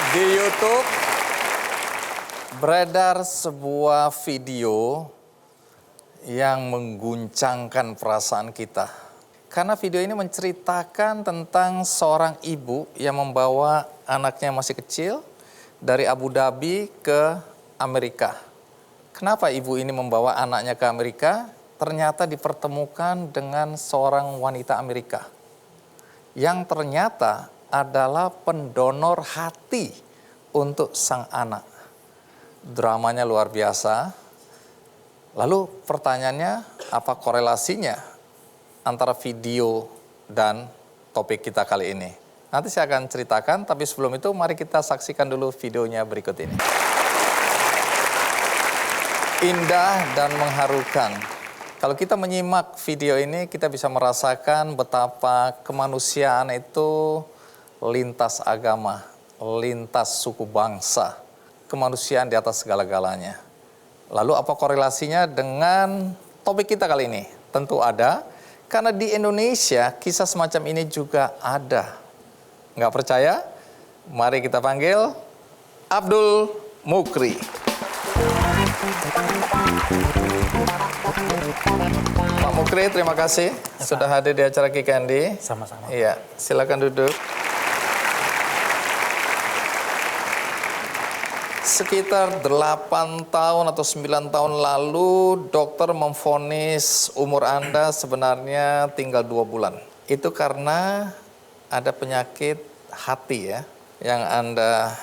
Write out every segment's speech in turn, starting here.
Di YouTube beredar sebuah video yang mengguncangkan perasaan kita. Karena video ini menceritakan tentang seorang ibu yang membawa anaknya yang masih kecil dari Abu Dhabi ke Amerika. Kenapa ibu ini membawa anaknya ke Amerika? Ternyata dipertemukan dengan seorang wanita Amerika yang ternyata adalah pendonor hati untuk sang anak. Dramanya luar biasa. Lalu pertanyaannya, apa korelasinya antara video dan topik kita kali ini? Nanti saya akan ceritakan, tapi sebelum itu mari kita saksikan dulu videonya berikut ini. Indah dan mengharukan. Kalau kita menyimak video ini, kita bisa merasakan betapa kemanusiaan itu lintas agama, lintas suku bangsa, kemanusiaan di atas segala-galanya. Lalu apa korelasinya dengan topik kita kali ini? Tentu ada, karena di Indonesia kisah semacam ini juga ada. Nggak percaya? Mari kita panggil Abdul Mukri. Pak Mukri, terima kasih sudah hadir di acara Kikendi. Sama-sama. Iya, silakan duduk. Sekitar 8 tahun atau 9 tahun lalu, dokter memvonis umur Anda sebenarnya tinggal 2 bulan. Itu karena ada penyakit hati ya, yang Anda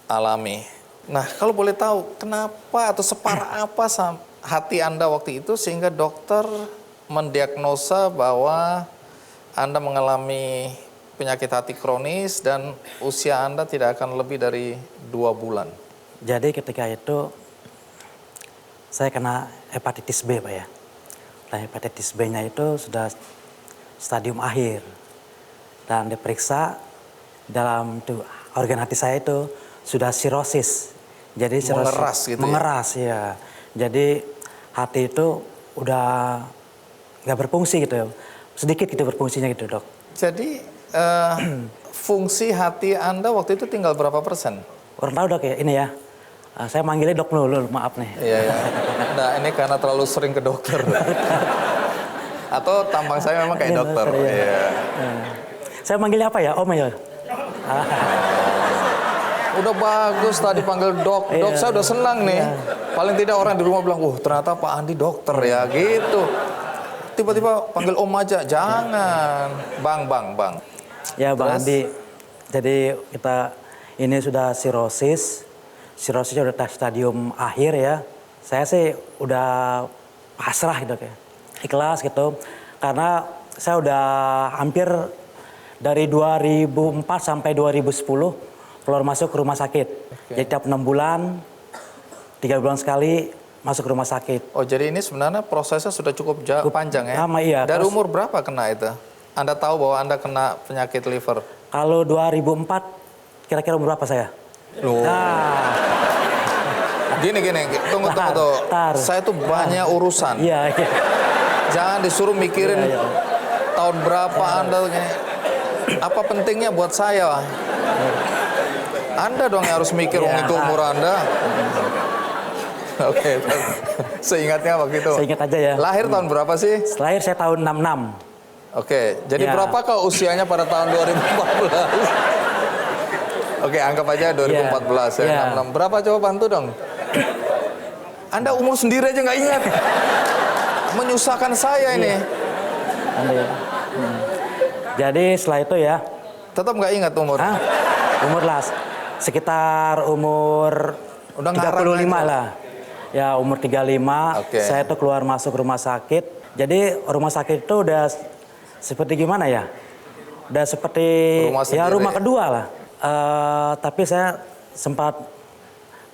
alami. Nah, kalau boleh tahu, kenapa atau separah apa hati Anda waktu itu sehingga dokter mendiagnosa bahwa Anda mengalami penyakit hati kronis dan usia Anda tidak akan lebih dari 2 bulan? Jadi ketika itu saya kena hepatitis B, Pak ya. Nah, hepatitis B-nya itu sudah stadium akhir. Dan diperiksa dalam organ hati saya itu sudah sirosis. Jadi mengeras gitu mengeras, ya. Jadi hati itu udah nggak berfungsi gitu, sedikit gitu berfungsinya gitu, dok. Jadi fungsi hati Anda waktu itu tinggal berapa persen? Kurang tahu, dok ya, ini ya. Saya manggilnya dok dulu, maaf nih. Iya, iya. Nah, ini karena terlalu sering ke dokter. Atau tampang saya memang kayak dokter. Iya. Saya manggilnya apa ya, Om ya? Udah bagus tadi panggil dok. Dok, saya udah senang nih. Paling tidak orang di rumah bilang, ternyata Pak Andi dokter ya, gitu. Tiba-tiba panggil Om aja, jangan. Bang. Ya, Bang Andi. Jadi kita ini sudah sirosis. Sirosisnya udah stadium akhir ya. Saya sih udah pasrah gitu kayak. Ikhlas gitu. Karena saya udah hampir dari 2004 sampai 2010 keluar masuk ke rumah sakit. Okay. Jadi tiap 6 bulan, 3 bulan sekali masuk ke rumah sakit. Oh, jadi ini sebenarnya prosesnya sudah cukup panjang ya? Lama, iya. Dari umur berapa kena itu? Anda tahu bahwa Anda kena penyakit liver? Kalau 2004, kira-kira umur berapa saya? Loh. Nah. Gini, tunggu. Saya tuh banyak urusan. Iya. Jangan disuruh mikirin tahun berapa Anda. Apa pentingnya buat saya? Anda dong yang harus mikir itu umur Anda. Oke. Seingatnya waktu itu. Seingat aja ya. Lahir tahun berapa sih? Lahir saya tahun 66. Oke, jadi berapakah usianya pada tahun 2014? Oke, anggap aja 2014 ya. 66. Berapa coba bantu dong? Anda umur sendiri aja nggak ingat. Menyusahkan saya ini. Jadi setelah itu ya. Tetap nggak ingat umur? Umur lah. Sekitar umur udah 35 lah. Ya, umur 35. Okay. Saya tuh keluar masuk rumah sakit. Jadi rumah sakit itu udah seperti gimana ya? Udah seperti rumah kedua lah. Tapi saya sempat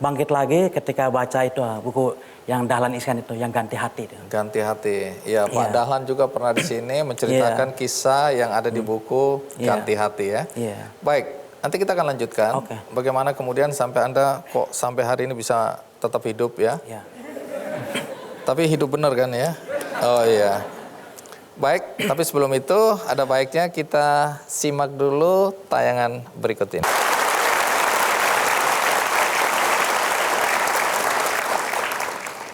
bangkit lagi ketika baca itu buku yang Dahlan Iskan itu, yang Ganti Hati. Ganti Hati. Ya, Pak Dahlan juga pernah di sini menceritakan kisah yang ada di buku Ganti Hati ya. Baik, nanti kita akan lanjutkan. Bagaimana kemudian sampai Anda kok sampai hari ini bisa tetap hidup ya. Tapi hidup benar kan ya? Oh iya. Baik, tapi sebelum itu ada baiknya kita simak dulu tayangan berikut ini.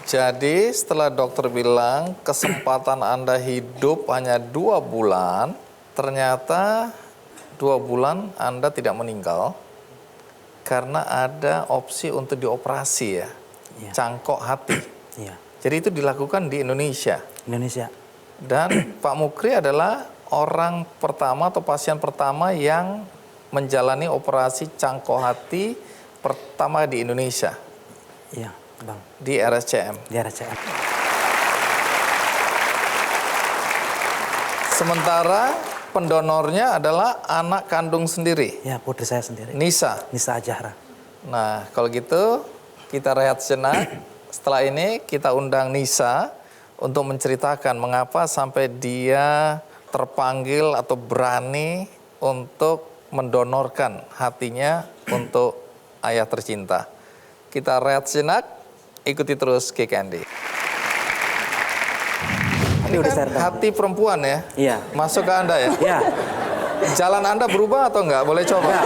Jadi setelah dokter bilang kesempatan Anda hidup hanya 2 bulan, ternyata 2 bulan Anda tidak meninggal karena ada opsi untuk dioperasi ya, Iya. cangkok hati. Iya, Jadi itu dilakukan di Indonesia. Indonesia. Dan Pak Mukri adalah orang pertama atau pasien pertama yang menjalani operasi cangkok hati pertama di Indonesia, Iya, Bang. di RSCM. Di RCM. Sementara pendonornya adalah anak kandung sendiri, Ya, putri saya sendiri. Nisa. Nisa Ajahra. Nah, kalau gitu kita rehat sejenak. Setelah ini kita undang Nisa untuk menceritakan mengapa sampai dia terpanggil atau berani untuk mendonorkan hatinya untuk ayah tercinta. Kita rehat sejenak, ikuti terus Kick Andy. Ini udah kan saya rekam. hati perempuan ya? Iya. Masuk ke Anda ya? Iya. Jalan Anda berubah atau enggak? Boleh coba? Iya.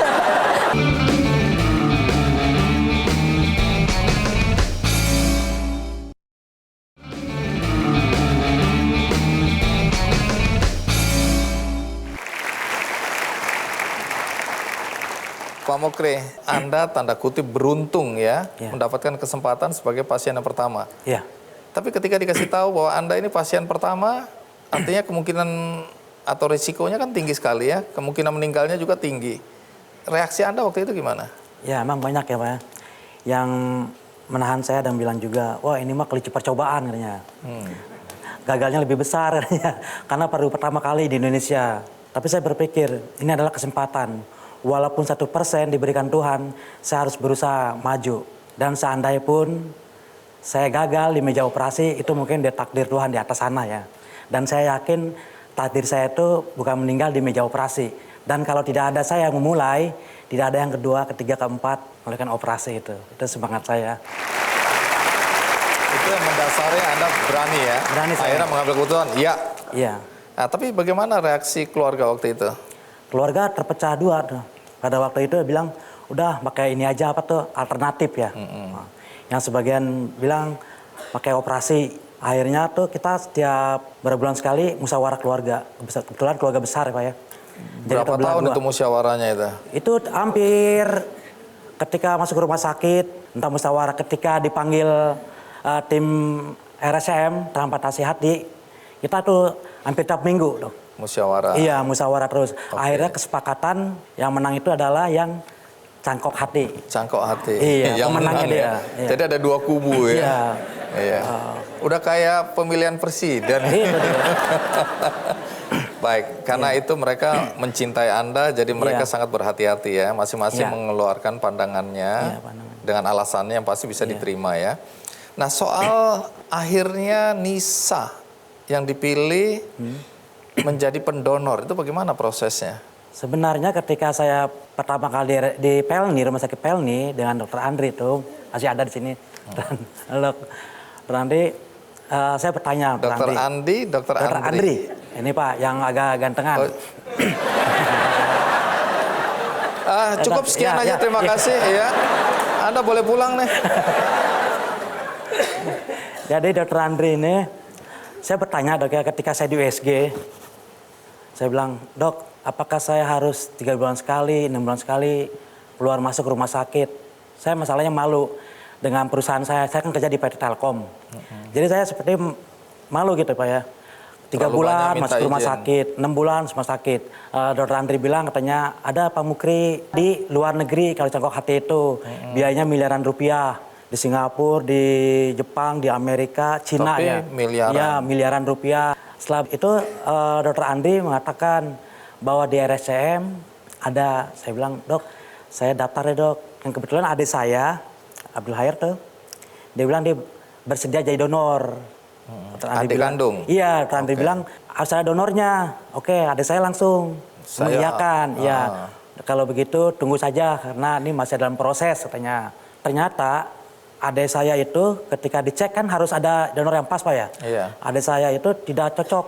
Pak Mukri, Anda tanda kutip beruntung ya, Iya. mendapatkan kesempatan sebagai pasien yang pertama. Iya. Tapi ketika dikasih tahu bahwa Anda ini pasien pertama, artinya kemungkinan atau risikonya kan tinggi sekali ya, kemungkinan meninggalnya juga tinggi. Reaksi Anda waktu itu gimana? Ya, emang banyak ya, Pak, ya. Yang menahan saya dan bilang juga, wah ini mah kelinci percobaan katanya. Gagalnya lebih besar katanya, karena baru pertama kali di Indonesia. Tapi saya berpikir, ini adalah kesempatan. Walaupun 1% diberikan Tuhan, saya harus berusaha maju. Dan seandainya pun saya gagal di meja operasi, itu mungkin dia takdir Tuhan di atas sana ya. Dan saya yakin takdir saya itu bukan meninggal di meja operasi. Dan kalau tidak ada saya yang memulai, tidak ada yang kedua, ketiga, keempat, melakukan operasi itu. Itu semangat saya. Itu yang mendasari Anda berani ya? Berani saya. Akhirnya mengambil keputusan, iya. Iya. Nah, tapi bagaimana reaksi keluarga waktu itu? Keluarga terpecah dua tuh. Pada waktu itu dia bilang, udah pakai ini aja apa tuh, alternatif ya. Nah, yang sebagian bilang pakai operasi. Akhirnya tuh kita setiap berbulan sekali musyawarah keluarga. Kebetulan keluarga besar ya Pak ya. Jadi Berapa terbelah tahun dua. itu musyawarahnya itu? Itu hampir ketika masuk ke rumah sakit, entah musyawarah ketika dipanggil tim RSCM, transplantasi hati, kita tuh hampir tiap minggu dok. Musyawarah. Iya, musyawarah terus. Akhirnya kesepakatan yang menang itu adalah yang cangkok hati. Cangkok hati. Iya, yang pemenangnya menang ya. dia. Iya. Jadi ada 2 kubu ya. Iya. Iya. Udah kayak pemilihan presiden. Itu dia. Baik, karena itu mereka mencintai Anda, jadi mereka Iya. sangat berhati-hati ya. Masing-masing Iya. mengeluarkan pandangannya Iya, pandangan. dengan alasannya yang pasti bisa Iya. diterima ya. Nah, soal akhirnya Nisa yang dipilih menjadi pendonor, itu bagaimana prosesnya? Sebenarnya ketika saya pertama kali di Pelni, Rumah Sakit Pelni dengan Dokter Andri itu masih ada di sini. Dokter Andri, saya bertanya Dokter Andi, Dokter Dokter Andri. Andri, ini Pak yang agak gantengan. Oh. Cukup sekian Ya, aja, ya, terima ya. kasih ya. Anda boleh pulang nih. Jadi Dokter Andri ini, saya bertanya dok ya ketika saya di USG, saya bilang, dok, apakah saya harus 3 bulan sekali, 6 bulan sekali keluar masuk rumah sakit? Saya masalahnya malu dengan perusahaan saya kan kerja di PT Telkom. Jadi saya seperti malu gitu Pak ya. 3 Terlalu bulan banyak minta masuk rumah izin. sakit, 6 bulan rumah sakit. Dokter Andri bilang katanya ada Pak Mukri di luar negeri kalau cangkok hati itu. Biayanya miliaran rupiah. Di Singapura, di Jepang, di Amerika, Cina Tapi ya. miliaran. Ya, miliaran rupiah. Setelah itu Dokter Andri mengatakan bahwa di RSCM ada, saya bilang, dok, saya daftar ya dok. Dan kebetulan adik saya, Abdul Hair tuh, dia bilang dia bersedia jadi donor. Dokter Andri Adik bilang, kandung? Iya, Dokter Andri bilang, harus ada donornya. Oke, adik saya langsung mengiyakan. Ya, kalau begitu tunggu saja karena ini masih dalam proses katanya. Ternyata adik saya itu ketika dicek kan harus ada donor yang pas Pak ya. Iya. Adik saya itu tidak cocok.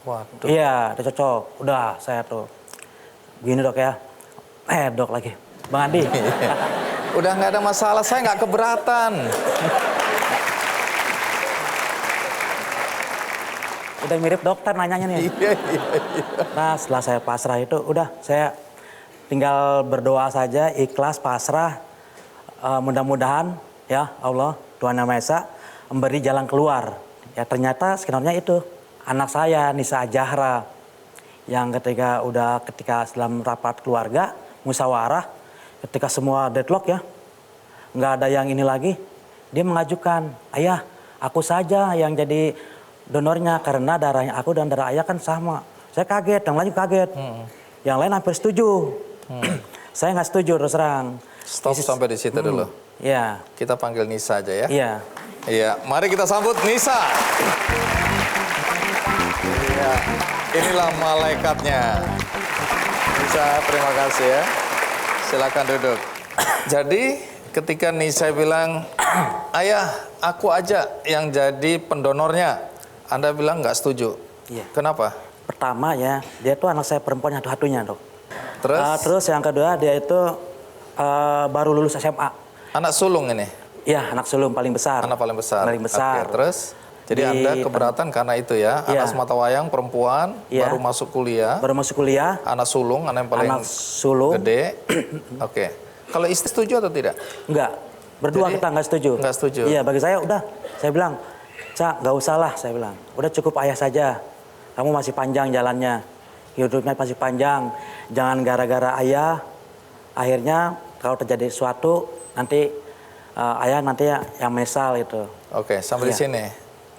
Waduh. Iya, tidak cocok. Udah saya tuh begini dok ya. Dok lagi. Bang Andi. Udah nggak ada masalah, saya nggak keberatan. udah mirip dokter nanyanya nih. Iya. Nah setelah saya pasrah itu udah saya tinggal berdoa saja, ikhlas, pasrah. Mudah-mudahan ya Allah Tuhan Yang Maha Esa memberi jalan keluar. Ya ternyata sebenarnya itu anak saya Nisa Zahra yang ketika dalam rapat keluarga musyawarah, ketika semua deadlock ya, nggak ada yang ini lagi, dia mengajukan, ayah aku saja yang jadi donornya karena darahnya aku dan darah ayah kan sama. Saya kaget, yang lain kaget, yang lain hampir setuju. Saya nggak setuju terus terang. Stop sampai di situ dulu. Iya. Kita panggil Nisa aja ya. Iya. Iya, mari kita sambut Nisa. Iya, inilah malaikatnya. Nisa, terima kasih ya. Silakan duduk. Jadi ketika Nisa bilang, ayah aku aja yang jadi pendonornya, Anda bilang nggak setuju. Iya. Kenapa? Pertama ya, dia tuh anak saya perempuan satu-satunya dok. Terus? Terus yang kedua dia itu baru lulus SMA. Anak sulung ini? Iya, anak sulung paling besar. Anak paling besar? Paling besar. Oke, terus? Jadi Anda keberatan karena itu ya? Iya. Anak sematawayang perempuan, Iya. baru masuk kuliah. Baru masuk kuliah. Anak sulung, anak yang paling Anak sulung. gede. Oke. Kalau istri setuju atau tidak? Enggak. Berdua Jadi, kita nggak setuju. nggak setuju? Iya, bagi saya udah. Saya bilang, Cak, nggak usah lah, saya bilang. Udah cukup ayah saja. Kamu masih panjang jalannya. Hidupnya masih panjang. Jangan gara-gara ayah, akhirnya kalau terjadi sesuatu, nanti ayah nanti yang menyesal itu. Oke, sampai di Iya. sini.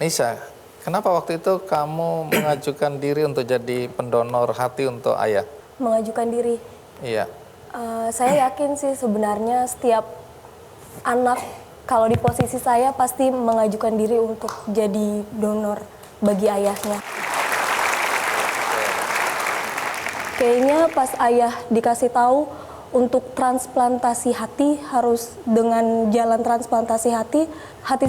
Nisa, kenapa waktu itu kamu mengajukan diri untuk jadi pendonor hati untuk ayah? Mengajukan diri. Iya. Saya yakin sih sebenarnya setiap anak kalau di posisi saya pasti mengajukan diri untuk jadi donor bagi ayahnya. Kayaknya pas ayah dikasih tahu untuk transplantasi hati harus dengan jalan transplantasi hati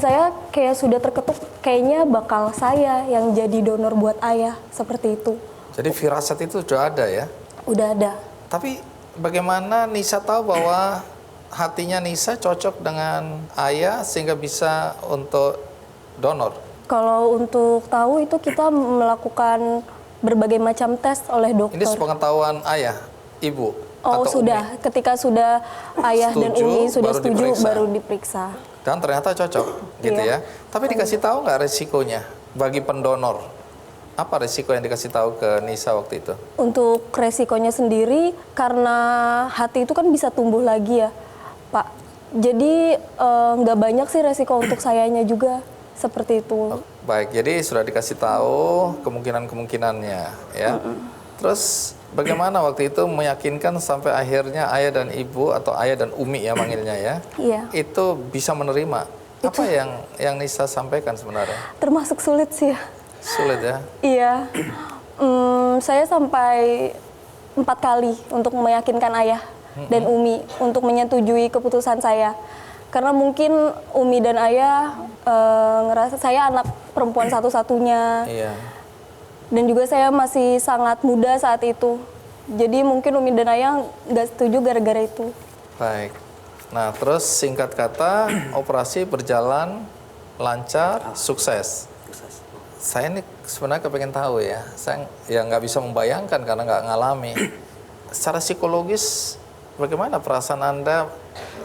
saya kayak sudah terketuk, kayaknya bakal saya yang jadi donor buat ayah, seperti itu. Jadi firasat itu sudah ada ya? Udah ada. Tapi bagaimana Nisa tahu bahwa hatinya Nisa cocok dengan ayah sehingga bisa untuk donor? Kalau untuk tahu itu kita melakukan berbagai macam tes oleh dokter. Ini sepengetahuan ayah, ibu? Oh atau sudah, Umi? ketika sudah ayah dan Setuju, Umi sudah baru setuju diperiksa. baru diperiksa. Dan ternyata cocok gitu Iya. ya. Tapi dikasih tahu nggak resikonya bagi pendonor? Apa resiko yang dikasih tahu ke Nisa waktu itu? Untuk resikonya sendiri karena hati itu kan bisa tumbuh lagi ya Pak. Jadi nggak banyak sih resiko untuk sayanya juga seperti itu. Oh, baik, jadi sudah dikasih tahu kemungkinan-kemungkinannya ya. Terus bagaimana waktu itu meyakinkan sampai akhirnya ayah dan ibu atau ayah dan Umi ya manggilnya ya? Iya. Itu bisa menerima. Apa yang Nisa sampaikan sebenarnya? Termasuk sulit sih ya. Sulit ya? Iya. Saya sampai 4 kali untuk meyakinkan ayah dan Umi untuk menyetujui keputusan saya. Karena mungkin Umi dan ayah ngerasa saya anak perempuan satu-satunya. Iya. Dan juga saya masih sangat muda saat itu. Jadi mungkin Umi dan ayah nggak setuju gara-gara itu. Baik. Nah, terus singkat kata, operasi berjalan lancar, sukses. Saya ini sebenarnya kepengen tahu ya. Saya ya nggak bisa membayangkan karena nggak ngalami. Secara psikologis, bagaimana perasaan Anda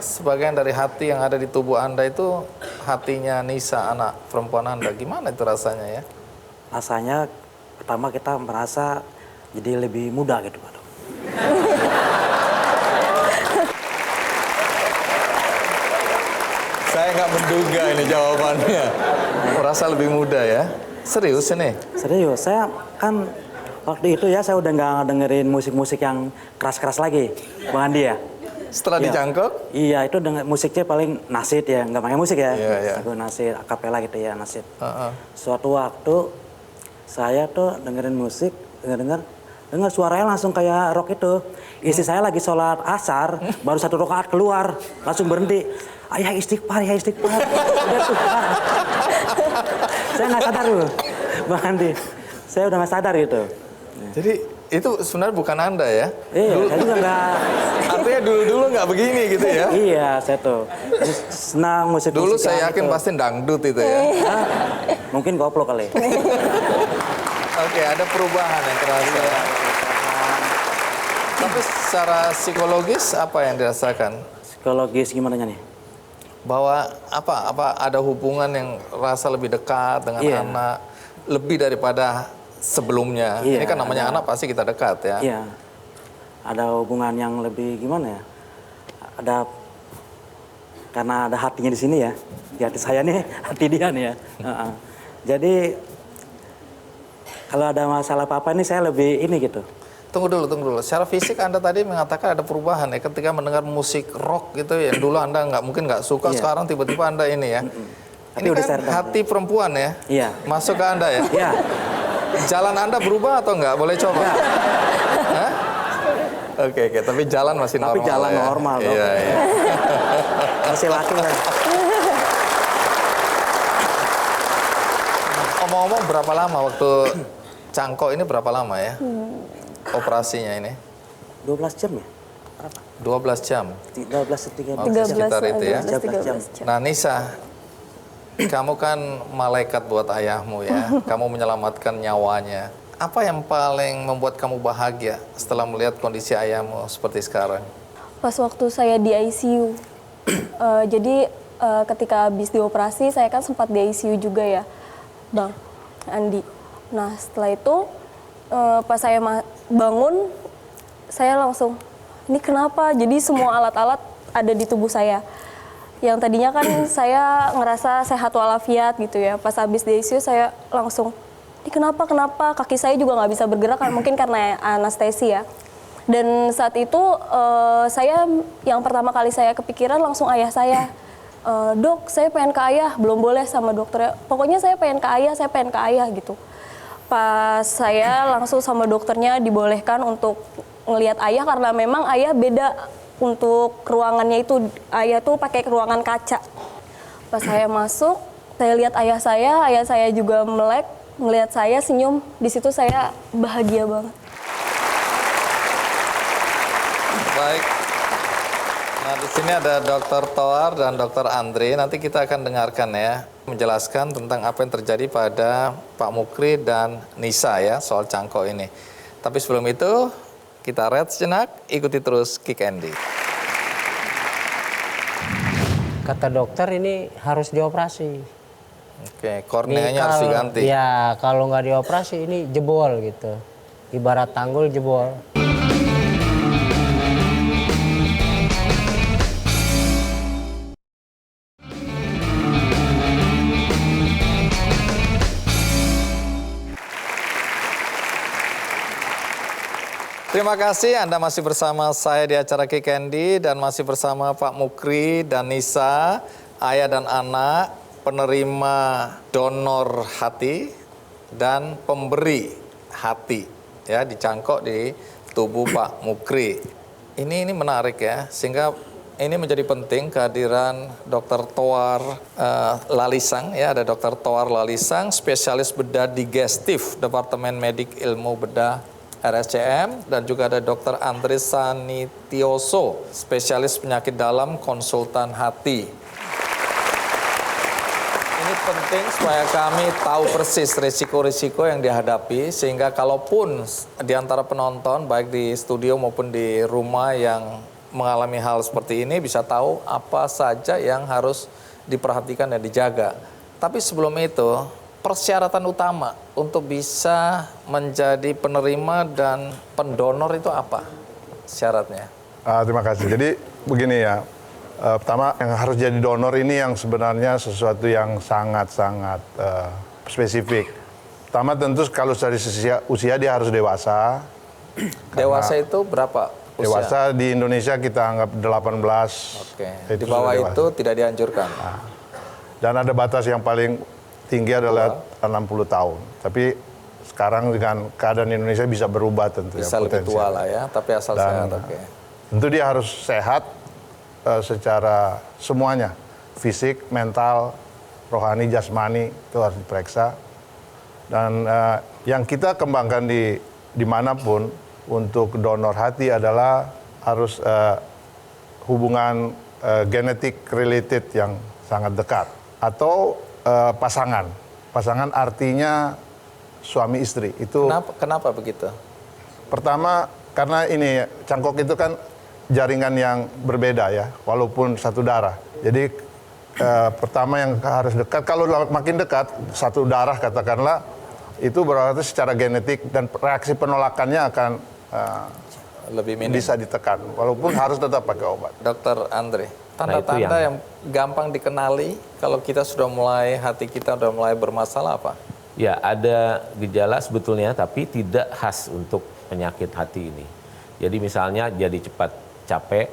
sebagian dari hati yang ada di tubuh Anda itu hatinya Nisa, anak perempuan Anda? Gimana itu rasanya ya? Rasanya pertama kita merasa jadi lebih muda gitu Pak. Saya nggak menduga ini jawabannya. Merasa lebih muda ya? Serius ini? Serius, saya kan waktu itu ya saya udah nggak dengerin musik-musik yang keras-keras lagi, Bang Andi ya. Setelah Iya. dicangkok? Iya, itu musiknya paling nasid ya, nggak pakai musik ya. Iya, iya. Lagu nasid, akapela gitu ya, nasid. Heeh. Suatu waktu saya tuh dengerin musik, dengar suaranya langsung kayak rock itu. Istri saya lagi sholat asar, baru 1 rakaat keluar, langsung berhenti. Ayah istighfar, ayah istighfar. Udah tuh, Pak. Saya nggak sadar loh, Bang Andi. Saya udah nggak sadar gitu. Jadi itu sebenarnya bukan Anda ya? Iya, saya juga nggak. Artinya dulu-dulu nggak begini gitu ya? Iya, saya tuh senang musik. Dulu saya yakin pasti dangdut itu ya. Mungkin koplo kali. Oke, ada perubahan yang terasa. Ya. Tapi secara psikologis apa yang dirasakan? Psikologis gimana nih? Bahwa apa ada hubungan yang rasa lebih dekat dengan Iya. anak lebih daripada sebelumnya. Iya, Ini kan namanya anak pasti kita dekat ya. Iya. Ada hubungan yang lebih gimana ya? Ada karena ada hatinya di sini ya. Di hati saya nih, hati dia nih ya. Jadi kalau ada masalah apa-apa nih saya lebih ini gitu. Tunggu dulu. Secara fisik Anda tadi mengatakan ada perubahan ya ketika mendengar musik rock gitu ya. Dulu Anda mungkin nggak suka, Iya. sekarang tiba-tiba Anda ini ya. Tapi Ini udah kan sadar. hati perempuan ya. Iya. Masuk ke Anda ya. Iya. Jalan Anda berubah atau enggak? Boleh coba? Iya. Hah? Oke, tapi jalan masih normal. Tapi jalan ya? normal, dong. Iya. Masih laki lah. Ngomong-ngomong berapa lama waktu cangkok ini berapa lama ya? Operasinya ini? 12 jam ya? Berapa? 12 jam. 12 13 Oke, sekitar itu ya. 13 jam. Nah Nisa, kamu kan malaikat buat ayahmu ya. Kamu menyelamatkan nyawanya. Apa yang paling membuat kamu bahagia setelah melihat kondisi ayahmu seperti sekarang? Pas waktu saya di ICU, jadi ketika habis dioperasi saya kan sempat di ICU juga ya, Bang Andi. Nah setelah itu pas saya bangun, saya langsung, ini kenapa? Jadi semua alat-alat ada di tubuh saya. Yang tadinya kan saya ngerasa sehat walafiat gitu ya, pas habis di ICU saya langsung, ini kenapa? Kaki saya juga nggak bisa bergerak kan, mungkin karena anestesi ya. Dan saat itu saya yang pertama kali saya kepikiran langsung ayah saya. Dok, saya pengen ke ayah, belum boleh sama dokternya. Pokoknya saya pengen ke ayah gitu. Pas saya langsung sama dokternya dibolehkan untuk ngelihat ayah karena memang ayah beda untuk ruangannya itu. Ayah tuh pakai ruangan kaca. Pas saya masuk, saya lihat ayah saya juga melek, ngelihat saya senyum. Di situ saya bahagia banget. Baik. Nah, di sini ada Dr. Toar dan Dr. Andre. Nanti kita akan dengarkan ya, menjelaskan tentang apa yang terjadi pada Pak Mukri dan Nisa ya, soal cangkok ini. Tapi sebelum itu, kita rehat sejenak, ikuti terus Kick Andy. Kata dokter ini harus dioperasi. Oke, korneanya harus Kalau- diganti. Ya, kalau nggak dioperasi ini jebol gitu. Ibarat tanggul jebol. Terima kasih Anda masih bersama saya di acara Kick Andy dan masih bersama Pak Mukri dan Nisa, ayah dan anak, penerima donor hati dan pemberi hati ya dicangkok di tubuh Pak Mukri. Ini menarik ya, sehingga ini menjadi penting kehadiran Dr. Toar Lalisang ya, ada Dr. Toar Lalisang, spesialis bedah digestif, Departemen Medik Ilmu Bedah RSCM, dan juga ada Dr. Andre Sanitioso, spesialis penyakit dalam, konsultan hati. Ini penting supaya kami tahu persis risiko-risiko yang dihadapi, sehingga kalaupun di antara penonton, baik di studio maupun di rumah yang mengalami hal seperti ini, bisa tahu apa saja yang harus diperhatikan dan dijaga. Tapi sebelum itu, persyaratan utama untuk bisa menjadi penerima dan pendonor itu apa syaratnya? Terima kasih. Jadi begini ya, pertama yang harus jadi donor ini yang sebenarnya sesuatu yang sangat-sangat spesifik. Pertama tentu kalau dari sisi usia dia harus dewasa. Dewasa itu berapa usia? Dewasa di Indonesia kita anggap 18. Oke. Di Itu bawah sudah itu tidak dianjurkan. Dan ada batas yang paling tinggi adalah 60 tahun. Tapi sekarang dengan keadaan Indonesia bisa berubah tentu Bisa ya, lebih potensial. tua lah ya, tapi asal Dan sehat. Oke. tentu dia harus sehat secara semuanya, fisik, mental, rohani, jasmani itu harus diperiksa. Dan yang kita kembangkan dimanapun untuk donor hati adalah harus hubungan genetik related yang sangat dekat atau pasangan. Pasangan artinya suami istri. Itu Kenapa begitu? pertama karena ini cangkok itu kan jaringan yang berbeda ya, walaupun satu darah. Jadi pertama yang harus dekat, kalau makin dekat satu darah katakanlah, itu berarti secara genetik dan reaksi penolakannya akan Lebih minim. bisa ditekan, walaupun harus tetap pakai obat. Dokter Andre, itu tanda-tanda yang gampang dikenali kalau kita sudah mulai, hati kita sudah mulai bermasalah apa? Ya, ada gejala sebetulnya tapi tidak khas untuk penyakit hati ini. Jadi misalnya jadi cepat capek,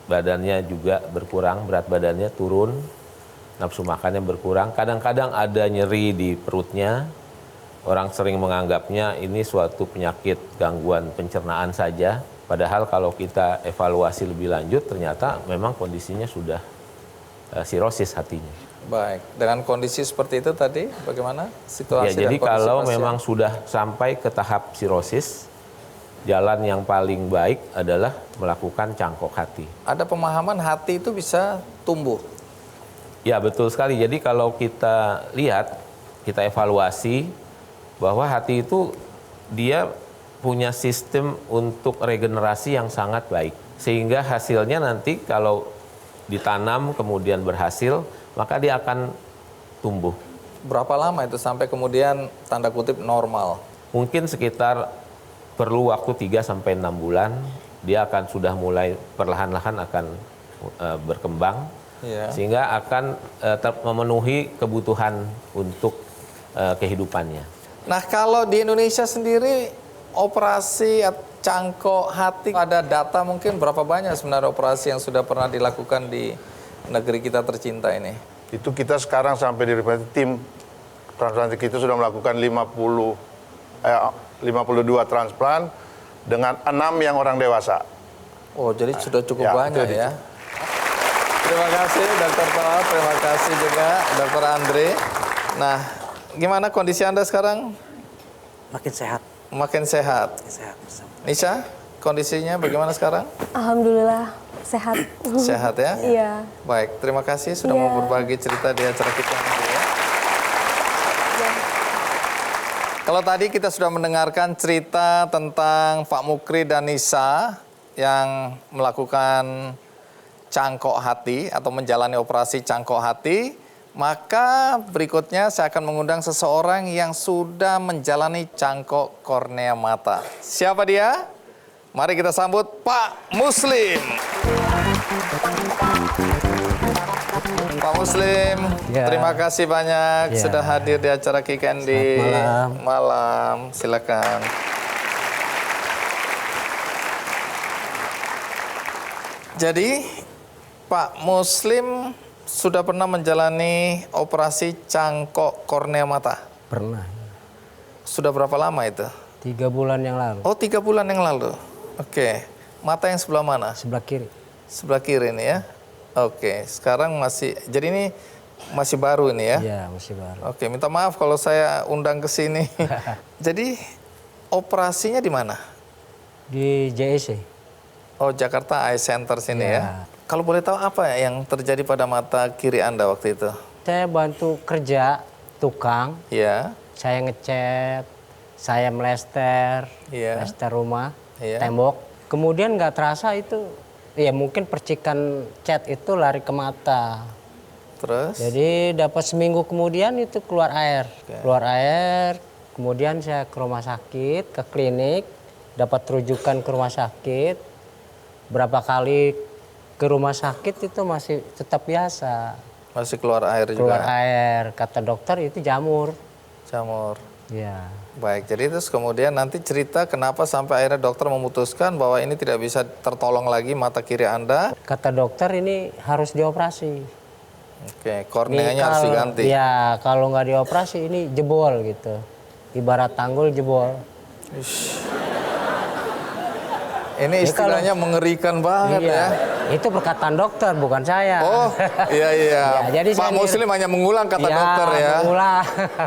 badannya juga berkurang, berat badannya turun, nafsu makannya berkurang. Kadang-kadang ada nyeri di perutnya. Orang sering menganggapnya ini suatu penyakit gangguan pencernaan saja. Padahal kalau kita evaluasi lebih lanjut, ternyata memang kondisinya sudah sirosis hatinya. Baik, dengan kondisi seperti itu tadi bagaimana situasi Ya, dan jadi kondisi kalau pasien? memang sudah sampai ke tahap sirosis, jalan yang paling baik adalah melakukan cangkok hati. Ada pemahaman hati itu bisa tumbuh. Ya, betul sekali. Jadi kalau kita lihat, kita evaluasi bahwa hati itu dia punya sistem untuk regenerasi yang sangat baik. Sehingga hasilnya nanti kalau ditanam kemudian berhasil, maka dia akan tumbuh. Berapa lama itu sampai kemudian tanda kutip normal? Mungkin sekitar perlu waktu 3 sampai 6 bulan, dia akan sudah mulai perlahan-lahan akan berkembang, Iya. sehingga akan memenuhi kebutuhan untuk kehidupannya. Nah, kalau di Indonesia sendiri operasi cangkok hati, ada data mungkin berapa banyak sebenarnya operasi yang sudah pernah dilakukan di negeri kita tercinta ini? Itu kita sekarang sampai di tim transplantasi kita sudah melakukan 52 transplant dengan 6 yang orang dewasa. Oh, jadi sudah cukup Ya, banyak itu ya. Terima kasih Dokter Toa, terima kasih juga Dokter Andre. Nah, gimana kondisi Anda sekarang? Makin sehat. Makin sehat. Sehat. Nisha, kondisinya bagaimana sekarang? Alhamdulillah sehat. Sehat ya? Iya. Baik, terima kasih sudah Iya. mau berbagi cerita di acara kita nanti ya. Kalau tadi kita sudah mendengarkan cerita tentang Pak Mukri dan Nisa yang melakukan cangkok hati atau menjalani operasi cangkok hati, maka berikutnya saya akan mengundang seseorang yang sudah menjalani cangkok kornea mata. Siapa dia? Mari kita sambut Pak Muslim. Pak Muslim, Ya. terima kasih banyak Ya. sudah hadir di acara Kick Andy. Selamat Malam, silakan. Jadi, Pak Muslim sudah pernah menjalani operasi cangkok kornea mata. Pernah. Sudah berapa lama itu? 3 bulan yang lalu. Oh, 3 bulan yang lalu. Oke. Mata yang sebelah mana? Sebelah kiri. Sebelah kiri ini ya. Oke, sekarang masih, jadi ini masih baru ini ya? Iya, masih baru. Oke, minta maaf kalau saya undang ke sini. Jadi operasinya di mana? Di JEC. Oh, Jakarta Eye Center sini Ya. ya. Kalau boleh tahu apa yang terjadi pada mata kiri Anda waktu itu? Saya bantu kerja tukang, Ya, saya ngecat, saya melester, Iya. melester rumah, Iya. tembok. Kemudian nggak terasa itu, ya mungkin percikan cat itu lari ke mata. terus? Jadi dapat seminggu kemudian itu keluar air. Keluar air, kemudian saya ke rumah sakit, ke klinik, dapat rujukan ke rumah sakit. Berapa kali ke rumah sakit itu masih tetap biasa. Masih keluar air Keluar juga? air, kata dokter itu jamur. Jamur. Ya. Baik, jadi terus kemudian nanti cerita kenapa sampai akhirnya dokter memutuskan bahwa ini tidak bisa tertolong lagi mata kiri Anda. Kata dokter ini harus dioperasi. Oke, Ini korneanya harus kalau- diganti. Ya, kalau nggak dioperasi ini jebol gitu. Ibarat tanggul jebol. Ini istilahnya mengerikan banget ya. Itu perkataan dokter, bukan saya. Oh, iya iya. Ya, jadi Pak saya Muslim hanya mengulang kata dokter ya. mengulang.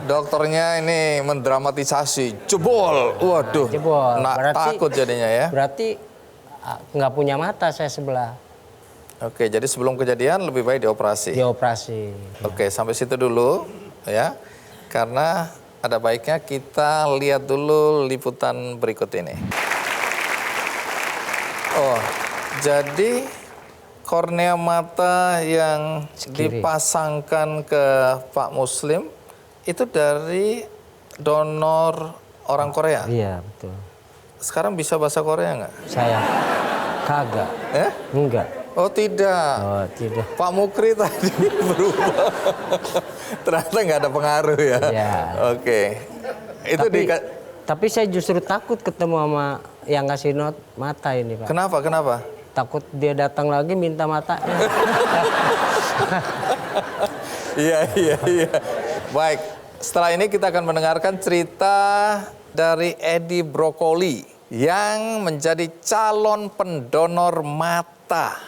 Dokternya ini mendramatisasi, jebol. Waduh. Jebol. Nah, takut jadinya ya. Berarti nggak punya mata saya sebelah. Oke, jadi sebelum kejadian lebih baik dioperasi. Dioperasi. Oke, sampai situ dulu ya. Karena ada baiknya kita lihat dulu liputan berikut ini. Oh, jadi kornea mata yang Sekiri. dipasangkan ke Pak Muslim itu dari donor orang Korea. Iya, betul. Sekarang bisa bahasa Korea nggak? Saya kagak. Enggak. Oh tidak. Oh, tidak. Pak Mukri tadi berubah. Ternyata nggak ada pengaruh ya. Iya. Oke. Itu Tapi saya justru takut ketemu sama yang ngasih not mata ini, Pak. Kenapa? Kenapa? Takut dia datang lagi minta matanya. Iya. Baik. Setelah ini kita akan mendengarkan cerita dari Edi Brokoli yang menjadi calon pendonor mata.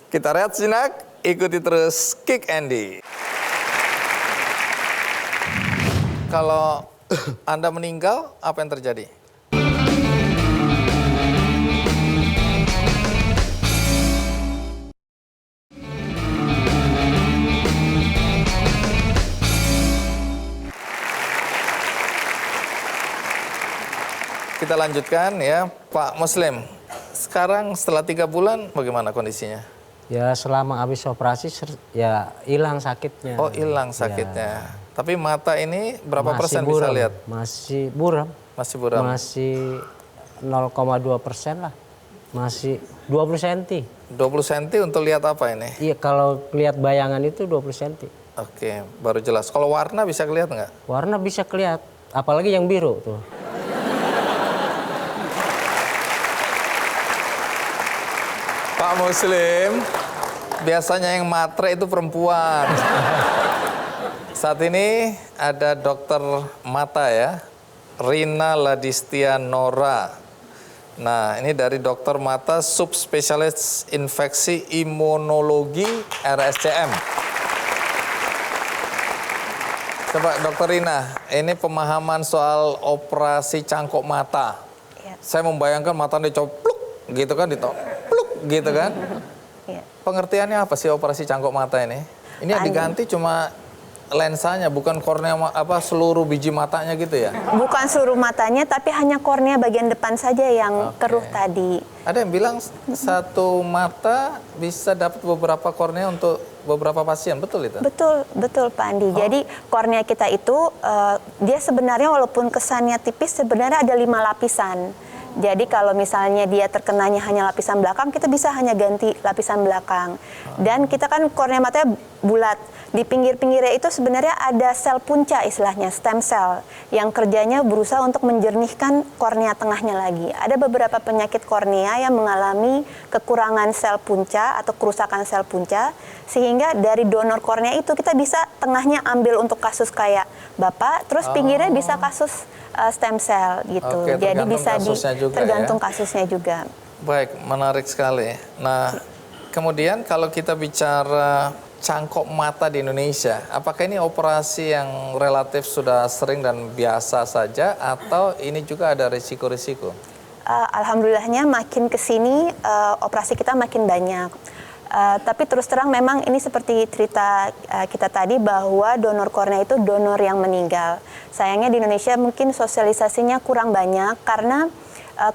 Kita lihat sinak, ikuti terus Kick Andy. Kalau Anda meninggal, apa yang terjadi? Kita lanjutkan ya, Pak Muslim. Sekarang setelah 3 bulan, bagaimana kondisinya? Ya selama habis operasi ya hilang sakitnya. Oh, hilang sakitnya. Tapi mata ini berapa Masih persen buram. bisa lihat? Masih buram. Masih buram. Masih 0,2% lah. Masih 20 cm. 20 cm untuk lihat apa ini? Iya, kalau lihat bayangan itu 20 cm. Oke, baru jelas. Kalau warna bisa kelihatan nggak? Warna bisa kelihatan, apalagi yang biru tuh. Pak Muslim, biasanya yang matre itu perempuan. Saat ini ada dokter mata ya, Rina Ladistia Nora. Nah, ini dari dokter mata subspesialis infeksi imunologi RSCM. Coba dokter Rina, ini pemahaman soal operasi cangkok mata. Ya. Saya membayangkan matanya copluk gitu kan, ditopluk gitu kan. Ya. Pengertiannya apa sih operasi cangkok mata ini? Ini yang diganti cuma lensanya, bukan kornea seluruh biji matanya gitu ya? Bukan seluruh matanya, tapi hanya kornea bagian depan saja yang keruh tadi. Ada yang bilang satu mata bisa dapat beberapa kornea untuk beberapa pasien, betul itu? Betul Pak Andi. Jadi kornea kita itu dia sebenarnya walaupun kesannya tipis, sebenarnya ada 5 lapisan. Jadi kalau misalnya dia terkenanya hanya lapisan belakang, kita bisa hanya ganti lapisan belakang. Dan kita kan kornea matanya bulat. Di pinggir-pinggirnya itu sebenarnya ada sel punca istilahnya, stem cell, yang kerjanya berusaha untuk menjernihkan kornea tengahnya lagi. Ada beberapa penyakit kornea yang mengalami kekurangan sel punca atau kerusakan sel punca, sehingga dari donor kornea itu kita bisa tengahnya ambil untuk kasus kayak Bapak, terus pinggirnya bisa kasus stem cell gitu. Oke, jadi tergantung bisa kasusnya juga tergantung ya. kasusnya juga. Baik, menarik sekali. Nah, kemudian kalau kita bicara cangkok mata di Indonesia, apakah ini operasi yang relatif sudah sering dan biasa saja, atau ini juga ada risiko-risiko? Alhamdulillahnya makin kesini operasi kita makin banyak. Tapi terus terang memang ini seperti cerita kita tadi bahwa donor kornea itu donor yang meninggal. Sayangnya di Indonesia mungkin sosialisasinya kurang banyak karena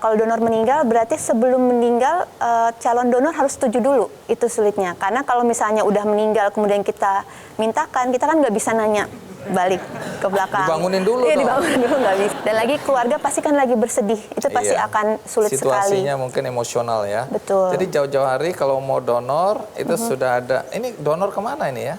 kalau donor meninggal berarti sebelum meninggal calon donor harus setuju dulu. Itu sulitnya. Karena kalau misalnya udah meninggal kemudian kita mintakan, kita kan nggak bisa nanya balik ke belakang. Dibangunin dulu Iya, dong. dibangunin dulu nggak bisa. Dan lagi keluarga pasti kan lagi bersedih. Itu pasti Iya. akan sulit sekali. Situasinya mungkin emosional ya. Betul. Jadi jauh-jauh hari kalau mau donor, itu sudah ada. Ini donor kemana ini ya?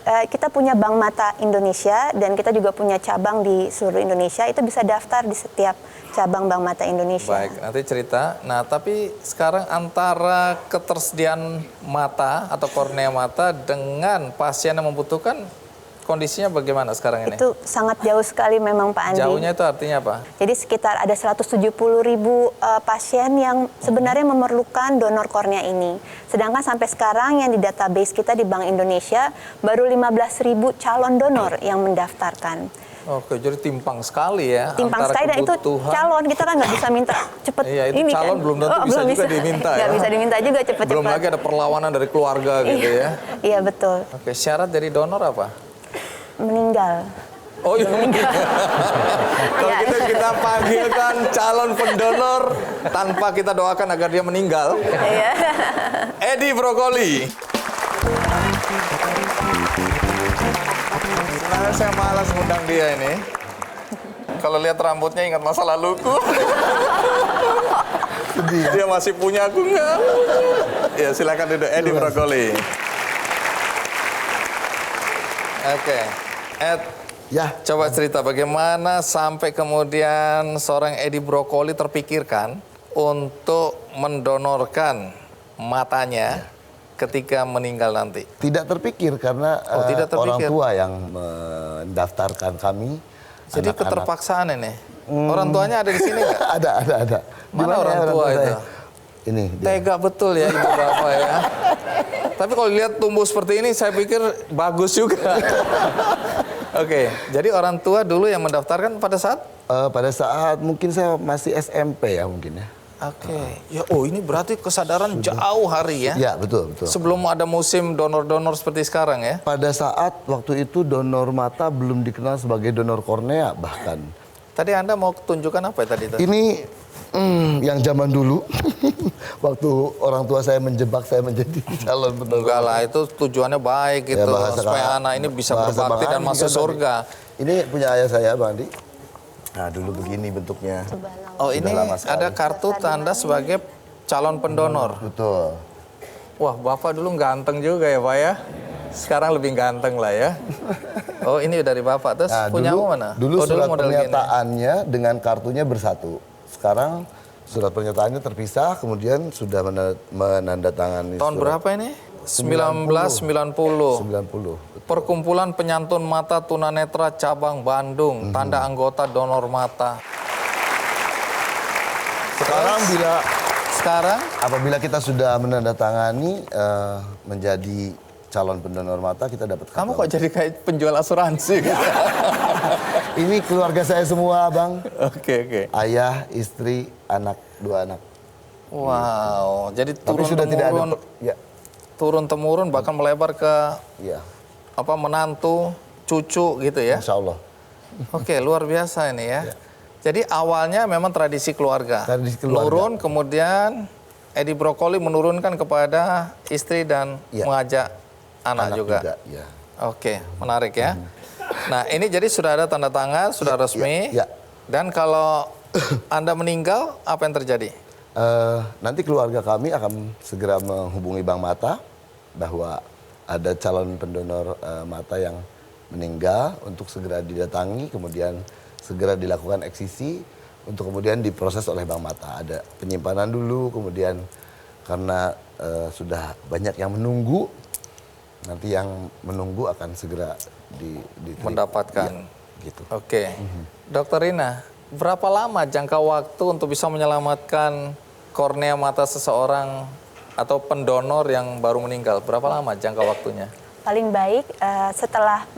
Kita punya Bank Mata Indonesia dan kita juga punya cabang di seluruh Indonesia. Itu bisa daftar di setiap cabang Bank Mata Indonesia. Baik, nanti cerita. Nah, tapi sekarang antara ketersediaan mata atau kornea mata dengan pasien yang membutuhkan, kondisinya bagaimana sekarang ini? Itu sangat jauh sekali memang Pak Andi. Jauhnya itu artinya apa? Jadi sekitar ada 170.000 pasien yang sebenarnya memerlukan donor kornea ini. Sedangkan sampai sekarang yang di database kita di Bank Indonesia baru 15.000 calon donor yang mendaftarkan. Oke, jadi timpang sekali ya. Timpang antara sekali dan itu kebutuhan. calon, kita kan nggak bisa minta cepet Iya, itu ini calon kan. belum tentu bisa juga diminta ya. Nggak bisa diminta juga cepet-cepet. Belum lagi ada perlawanan dari keluarga gitu ya. Iya betul, Oke, syarat jadi donor apa? meninggal. Oh iya. Kalau kita panggilkan calon pendonor tanpa kita doakan agar dia meninggal. Iya. Edi Brokoli. Sebenarnya saya malas ngundang dia ini. Kalau lihat rambutnya ingat masa laluku. Dia masih punya aku nggak? Ya silakan duduk Edi Brokoli. Oke, Ed. Ya. Coba cerita bagaimana sampai kemudian seorang Edi Brokoli terpikirkan untuk mendonorkan matanya ketika meninggal nanti. Tidak terpikir karena tidak terpikir. orang tua yang mendaftarkan kami. Jadi anak-anak. keterpaksaan ini. Orang tuanya ada di sini nggak? Ada. Mana orang tua itu? saya? Ini dia. Tega betul ya ibu bapak ya. Tapi kalau lihat tumbuh seperti ini, saya pikir bagus juga. Oke, jadi orang tua dulu yang mendaftarkan pada saat? Pada saat mungkin saya masih SMP ya mungkin ya. Oke, ya ini berarti kesadaran jauh hari ya? Ya betul. Sebelum ada musim donor-donor seperti sekarang ya? Pada saat waktu itu donor mata belum dikenal sebagai donor kornea bahkan. Tadi Anda mau tunjukkan apa ya tadi? Ini yang zaman dulu, waktu orang tua saya menjebak saya menjadi calon pendonor. Enggak lah, itu tujuannya baik Ya, gitu. bahasa supaya Kak- anak ini bisa bahasa berbakti Bang dan Andi masuk kan surga. Ini punya ayah saya, Bang Andi. Nah, dulu begini bentuknya. Oh, Sudah ini lama sekali. ada kartu tanda sebagai calon pendonor. Betul. Wah, Bapak dulu ganteng juga ya, Pak ya? Sekarang lebih ganteng lah ya. Oh, ini dari Bapak. Terus Nah, punya dulu, mana? dulu Oh, surat model gini. pernyataannya dengan kartunya bersatu. Sekarang surat pernyataannya terpisah, kemudian sudah menandatangani. Tahun surat. berapa ini? 1990. 90. Perkumpulan Penyantun Mata Tunanetra Cabang Bandung, tanda anggota donor mata. Sekarang Apabila kita sudah menandatangani menjadi calon pendonor mata, kita dapat kamu kartu. kok jadi kayak penjual asuransi gitu? Ini keluarga saya semua, Bang. Oke. Ayah, istri, anak, 2 anak. Wow, jadi Tapi sudah tidak ada. Ya, turun temurun bahkan melebar ke ya. menantu, cucu gitu ya. Insya Allah. Oke, luar biasa ini ya. Jadi awalnya memang tradisi keluarga. Tradisi keluarga. Nurun, kemudian Edi Brokoli menurunkan kepada istri dan Ya. mengajak anak juga. Ya. Oke, menarik ya. Nah, ini jadi sudah ada tanda tangan, sudah resmi. ya. Dan kalau Anda meninggal, apa yang terjadi? Nanti keluarga kami akan segera menghubungi Bank Mata bahwa ada calon pendonor mata yang meninggal untuk segera didatangi, kemudian segera dilakukan eksisi untuk kemudian diproses oleh Bank Mata. Ada penyimpanan dulu, kemudian karena sudah banyak yang menunggu, nanti yang menunggu akan segera diterima. Mendapatkan. Ya, gitu. Oke. Dokter Rina, berapa lama jangka waktu untuk bisa menyelamatkan kornea mata seseorang atau pendonor yang baru meninggal? Berapa lama jangka waktunya? Paling baik setelah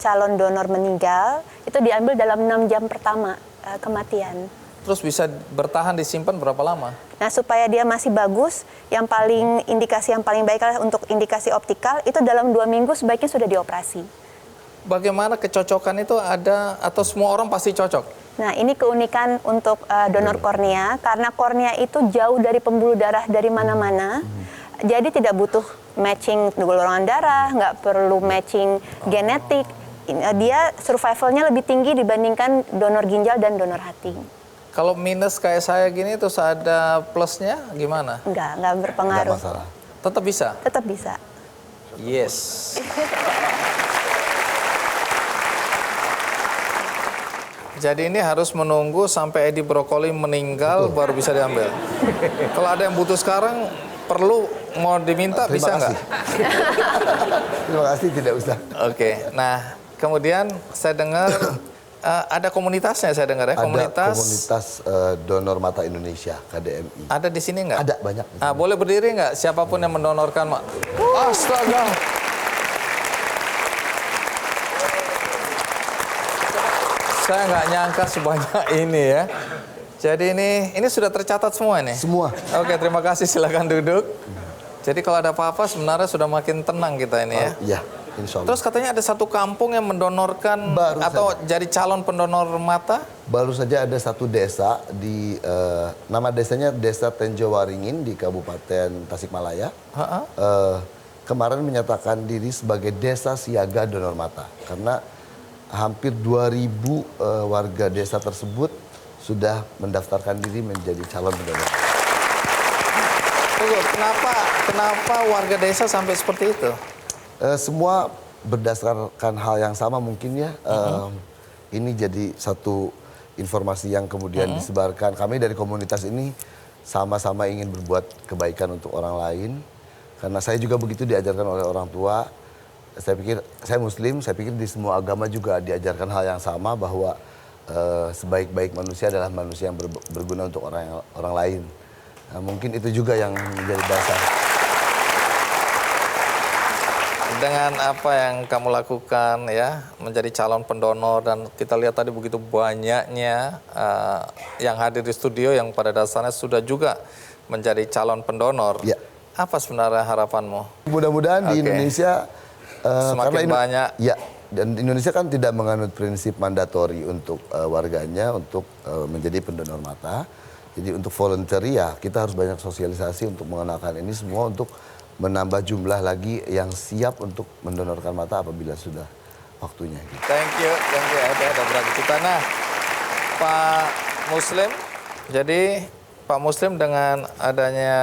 calon donor meninggal itu diambil dalam 6 jam pertama kematian. Terus bisa bertahan disimpan berapa lama? Nah, supaya dia masih bagus, indikasi yang paling baik adalah untuk indikasi optikal itu dalam 2 minggu sebaiknya sudah dioperasi. Bagaimana kecocokan itu ada atau semua orang pasti cocok? Nah, ini keunikan untuk donor kornea karena kornea itu jauh dari pembuluh darah dari mana-mana. Jadi tidak butuh matching golongan darah, nggak perlu matching genetik. Dia survivalnya lebih tinggi dibandingkan donor ginjal dan donor hati. Kalau minus kayak saya gini terus ada plusnya gimana? Nggak berpengaruh. Nggak masalah. Tetap bisa? Tetap bisa. Yes. Jadi ini harus menunggu sampai Edi Brokoli meninggal baru bisa diambil. Kalau ada yang butuh sekarang perlu mau diminta Terima bisa nggak? kasih. Terima kasih, tidak usah. Oke. Nah kemudian saya dengar ada komunitasnya saya dengar ya. Ada Komunitas komunitas donor mata Indonesia, KDMI. ada di sini nggak? Ada banyak. Nah, boleh berdiri nggak siapapun yang mendonorkan? Astaga. Saya nggak nyangka sebanyak ini ya. Jadi ini sudah tercatat semua nih? Semua. Oke, terima kasih. Silakan duduk. Jadi kalau ada apa-apa sebenarnya sudah makin tenang kita ini ya. Iya, insya Allah. Terus katanya ada satu kampung yang mendonorkan Baru atau jadi calon pendonor mata. Baru saja ada satu desa di nama desanya Desa Tenjowaringin di Kabupaten Tasikmalaya. Kemarin menyatakan diri sebagai desa siaga donor mata karena hampir 2.000 warga desa tersebut sudah mendaftarkan diri menjadi calon pendonor. Tunggu, kenapa warga desa sampai seperti itu? Semua berdasarkan hal yang sama mungkin ya. Ini jadi satu informasi yang kemudian disebarkan. Kami dari komunitas ini sama-sama ingin berbuat kebaikan untuk orang lain. Karena saya juga begitu diajarkan oleh orang tua. Saya Muslim, saya pikir di semua agama juga diajarkan hal yang sama bahwa sebaik-baik manusia adalah manusia yang berguna untuk orang lain. Nah, mungkin itu juga yang menjadi dasar. Dengan apa yang kamu lakukan ya, menjadi calon pendonor dan kita lihat tadi begitu banyaknya yang hadir di studio yang pada dasarnya sudah juga menjadi calon pendonor. Ya. Apa sebenarnya harapanmu? Mudah-mudahan di Indonesia semakin banyak. Ya, dan Indonesia kan tidak menganut prinsip mandatori untuk warganya untuk menjadi pendonor mata. Jadi untuk voluntary ya kita harus banyak sosialisasi untuk mengenalkan ini semua untuk menambah jumlah lagi yang siap untuk mendonorkan mata apabila sudah waktunya. Gitu. Thank you. Ada berapa juta. Nah, Pak Muslim, jadi Pak Muslim dengan adanya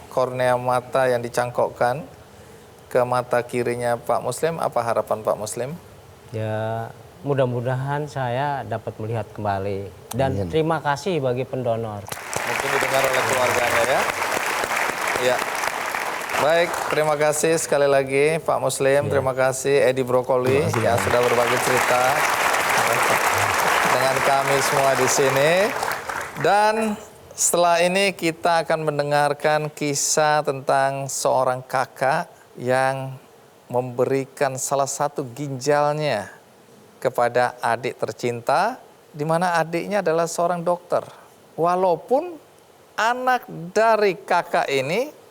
kornea mata yang dicangkokkan ke mata kirinya Pak Muslim, apa harapan Pak Muslim? Ya, mudah-mudahan saya dapat melihat kembali. Dan terima kasih bagi pendonor. Mungkin didengar oleh keluarganya ya. Ya. Baik, terima kasih sekali lagi Pak Muslim. Terima kasih Edi Brokoli yang sudah berbagi cerita dengan kami semua di sini. Dan setelah ini kita akan mendengarkan kisah tentang seorang kakak yang memberikan salah satu ginjalnya kepada adik tercinta, di mana adiknya adalah seorang dokter. Walaupun anak dari kakak ini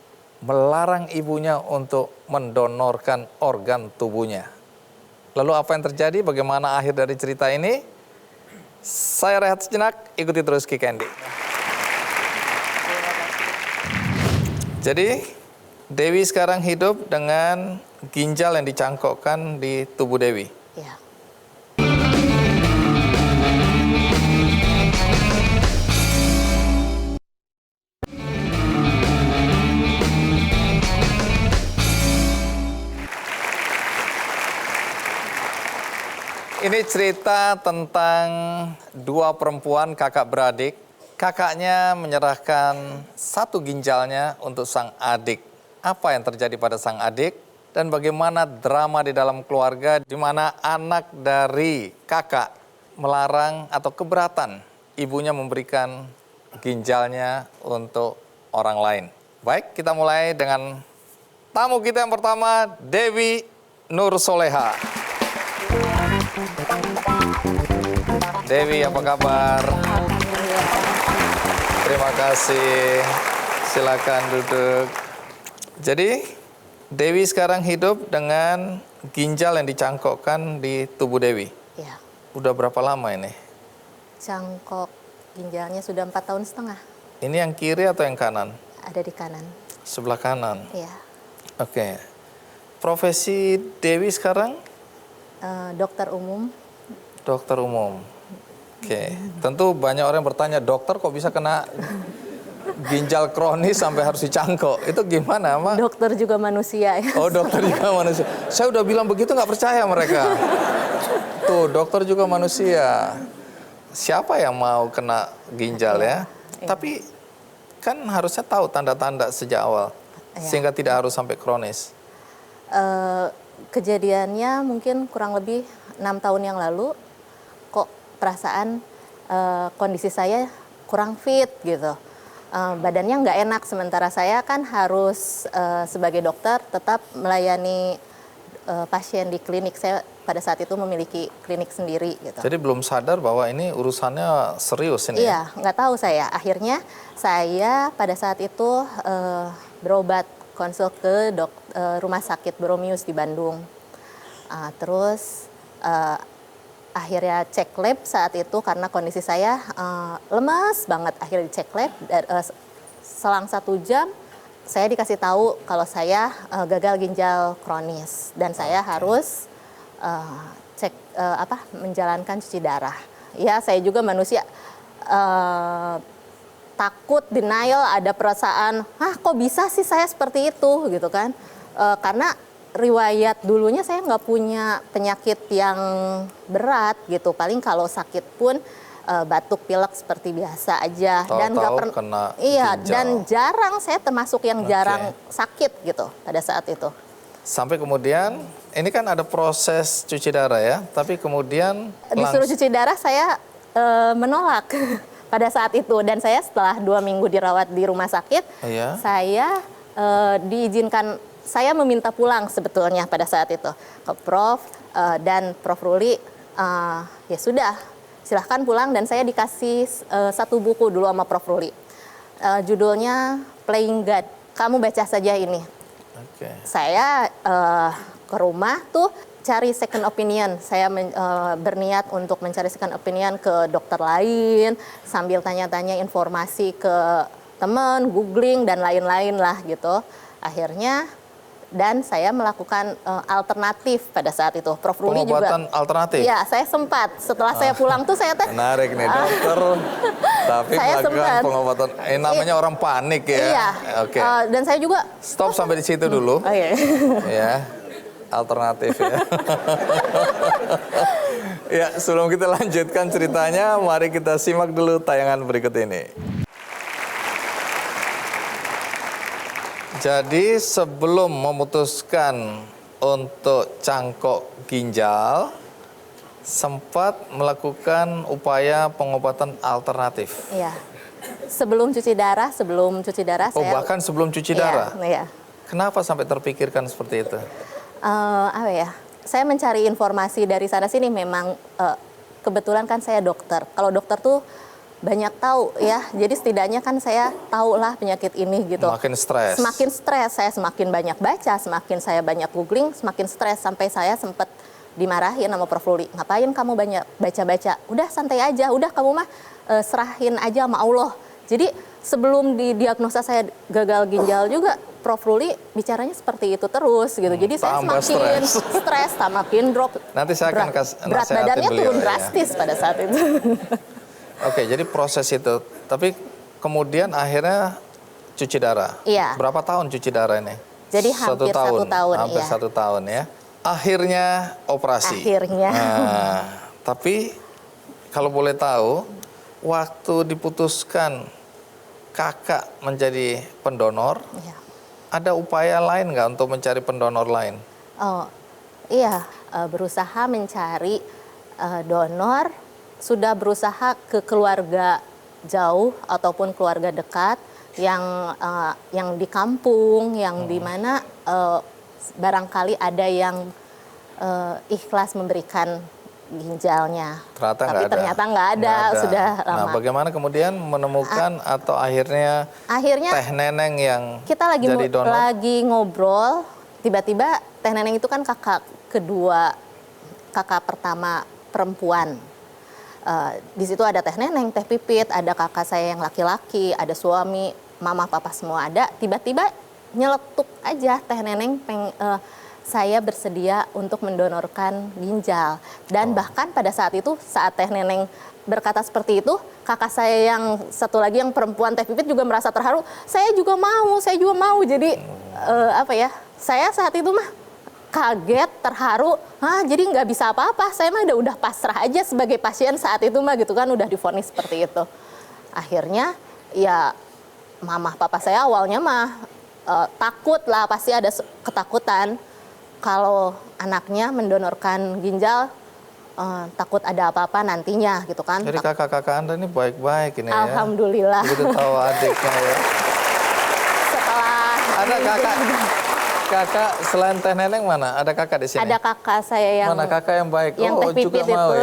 melarang ibunya untuk mendonorkan organ tubuhnya. Lalu apa yang terjadi? Bagaimana akhir dari cerita ini? Saya rehat sejenak, ikuti terus Ki Candy. Jadi, Dewi sekarang hidup dengan ginjal yang dicangkokkan di tubuh Dewi. Ya. Ini cerita tentang dua perempuan kakak beradik. Kakaknya menyerahkan satu ginjalnya untuk sang adik. Apa yang terjadi pada sang adik dan bagaimana drama di dalam keluarga di mana anak dari kakak melarang atau keberatan ibunya memberikan ginjalnya untuk orang lain. Baik, kita mulai dengan tamu kita yang pertama, Dewi Nur Soleha. Dewi, apa kabar? Terima kasih. Silakan duduk. Jadi, Dewi sekarang hidup dengan ginjal yang dicangkokkan di tubuh Dewi. Ya. Udah berapa lama ini? Cangkok ginjalnya sudah 4,5 tahun. Ini yang kiri atau yang kanan? Ada di kanan. Sebelah kanan. Iya. Oke. Profesi Dewi sekarang? Dokter umum. Dokter umum. Oke. Tentu banyak orang yang bertanya, dokter kok bisa kena ginjal kronis sampai harus dicangkok? Itu gimana, Mak? Dokter juga manusia ya. Oh, dokter juga manusia. Saya udah bilang begitu nggak percaya mereka. Tuh, dokter juga manusia. Siapa yang mau kena ginjal ya? Tapi kan harusnya tahu tanda-tanda sejak awal. Sehingga tidak harus sampai kronis. Kejadiannya mungkin kurang lebih 6 tahun yang lalu. Kok perasaan kondisi saya kurang fit gitu. Badannya nggak enak, sementara saya kan harus sebagai dokter tetap melayani pasien di klinik. Saya pada saat itu memiliki klinik sendiri gitu. Jadi belum sadar bahwa ini urusannya serius ini. Iya, nggak tahu saya. Akhirnya saya pada saat itu berobat konsul ke rumah sakit Boromius di Bandung. Terus akhirnya cek lab saat itu karena kondisi saya lemas banget. Akhirnya dicek lab, selang 1 jam saya dikasih tahu kalau saya gagal ginjal kronis dan saya harus menjalankan cuci darah. Ya, saya juga manusia takut, denial, ada perasaan, kok bisa sih saya seperti itu gitu kan? Karena riwayat dulunya saya nggak punya penyakit yang berat gitu. Paling kalau sakit pun batuk pilek seperti biasa aja. Dan nggak pernah. Iya, ginjal. Dan jarang, saya termasuk yang jarang sakit gitu pada saat itu. Sampai kemudian ini kan ada proses cuci darah ya, tapi kemudian disuruh cuci darah saya menolak pada saat itu, dan saya setelah 2 minggu dirawat di rumah sakit, saya diizinkan, saya meminta pulang sebetulnya pada saat itu ke Prof dan Prof Ruli, ya sudah silahkan pulang, dan saya dikasih 1 buku dulu sama Prof Ruli, judulnya Playing God, kamu baca saja ini. Saya ke rumah tuh cari second opinion. Saya berniat untuk mencari second opinion ke dokter lain, sambil tanya-tanya informasi ke teman, googling dan lain-lain lah gitu. Akhirnya dan saya melakukan alternatif pada saat itu. Prof Ruli juga. Pengobatan alternatif? Ya, saya sempat. Setelah saya pulang tuh saya menarik nih dokter, tapi saya melakukan pengobatan. Namanya orang panik ya. Iya. Oke. Dan saya juga. Stop sampai di situ dulu. Oh, iya. Ya, alternatif ya. Ya, sebelum kita lanjutkan ceritanya, mari kita simak dulu tayangan berikut ini. Jadi sebelum memutuskan untuk cangkok ginjal, sempat melakukan upaya pengobatan alternatif. Iya. Sebelum cuci darah saya. Bahkan sebelum cuci darah? Iya. Kenapa sampai terpikirkan seperti itu? Saya mencari informasi dari sana sini, memang kebetulan kan saya dokter. Kalau dokter tuh banyak tahu ya, jadi setidaknya kan saya tahu lah penyakit ini gitu. Makin stres. Semakin stres, saya semakin banyak baca, semakin saya banyak googling, semakin stres, sampai saya sempat dimarahin sama Prof Ruli. Ngapain kamu banyak baca-baca? Udah santai aja, udah kamu mah serahin aja sama Allah. Jadi sebelum didiagnosa saya gagal ginjal juga, Prof Ruli bicaranya seperti itu terus gitu. Jadi saya semakin stres, semakin drop. Nanti saya akan kasih berat badannya turun drastis pada saat itu. Oke, jadi proses itu. Tapi kemudian akhirnya cuci darah. Iya. Berapa tahun cuci darah ini? Jadi hampir 1 tahun. Hampir 1 tahun ya. Akhirnya operasi. Akhirnya. Tapi kalau boleh tahu, waktu diputuskan kakak menjadi pendonor, ada upaya lain nggak untuk mencari pendonor lain? Oh, iya. Berusaha mencari donor. Sudah berusaha ke keluarga jauh ataupun keluarga dekat yang di kampung, yang di mana barangkali ada yang ikhlas memberikan ginjalnya. Ternyata nggak ada. Sudah lama. Nah, bagaimana kemudian menemukan atau akhirnya Teh Neneng yang kita jadi donor? lagi ngobrol, tiba-tiba Teh Neneng itu kan kakak pertama perempuan. Di situ ada Teh Neneng, Teh Pipit, ada kakak saya yang laki-laki, ada suami, mama, papa semua ada. Tiba-tiba nyeletuk aja Teh Neneng, saya bersedia untuk mendonorkan ginjal. Dan bahkan pada saat itu, saat Teh Neneng berkata seperti itu, kakak saya yang satu lagi yang perempuan, Teh Pipit, juga merasa terharu. Saya juga mau. Jadi saya saat itu mah kaget, terharu, jadi nggak bisa apa-apa. Saya mah udah pasrah aja sebagai pasien saat itu mah gitu kan, udah divonis seperti itu. Akhirnya ya mama papa saya awalnya mah takut lah, pasti ada ketakutan kalau anaknya mendonorkan ginjal, takut ada apa-apa nantinya gitu kan. Jadi kakak-kakak Anda ini baik-baik ini ya. Alhamdulillah. Begitu tahu adiknya ya. Setelah ada kakak selain Teh Neneng mana? Ada kakak di sini? Ada kakak saya yang mana kakak yang baik? Yang Teh Pipit juga mau itu.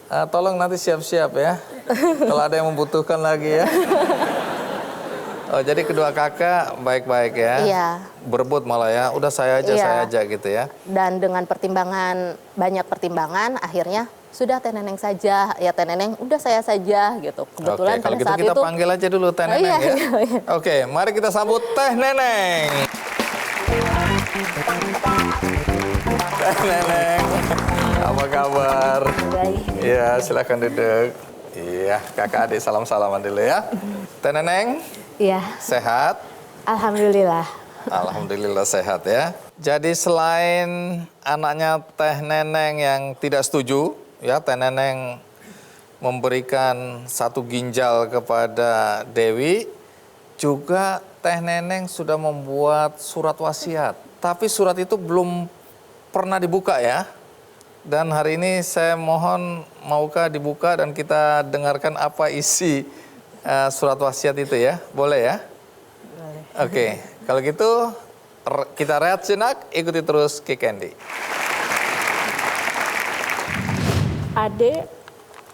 Ya. Tolong nanti siap-siap ya. Kalau ada yang membutuhkan lagi ya. Oh, jadi kedua kakak baik-baik ya? Iya. Berebut malah ya, udah saya Iya. aja gitu ya? Dan dengan banyak pertimbangan, akhirnya sudah Teh Neneng saja. Ya Teh Neneng, udah saya saja gitu. Kebetulan Oke, kalau pada gitu saat kita itu, panggil aja dulu Teh Oh, Neneng iya, ya. iya, iya. Oke, mari kita sambut Teh Neneng. Teh Neneng, apa kabar? Baik. Iya, silakan duduk. Iya, kakak adik salam-salaman dulu ya. Teh Neneng, Iya, sehat? alhamdulillah. Alhamdulillah sehat ya. Jadi selain anaknya Teh Neneng yang tidak setuju, ya Teh Neneng memberikan satu ginjal kepada Dewi, juga Teh Neneng sudah membuat surat wasiat. Tapi surat itu belum pernah dibuka ya. Dan hari ini saya mohon maukah dibuka dan kita dengarkan apa isi surat wasiat itu ya. Boleh ya? Boleh. Oke, kalau gitu kita rehat sejenak, ikuti terus Kick Candy. Adek,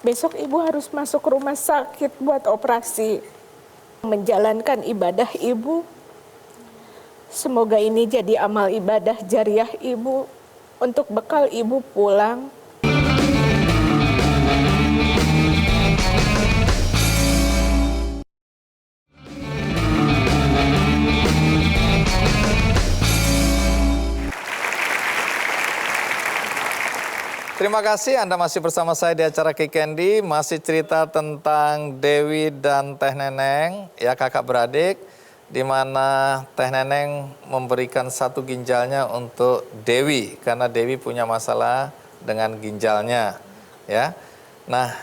besok ibu harus masuk rumah sakit buat operasi. Menjalankan ibadah ibu. Semoga ini jadi amal ibadah jariah ibu untuk bekal ibu pulang. Terima kasih Anda masih bersama saya di acara Kick Candy, masih cerita tentang Dewi dan Teh Neneng, ya kakak beradik, di mana Teh Neneng memberikan satu ginjalnya untuk Dewi karena Dewi punya masalah dengan ginjalnya, ya. Nah,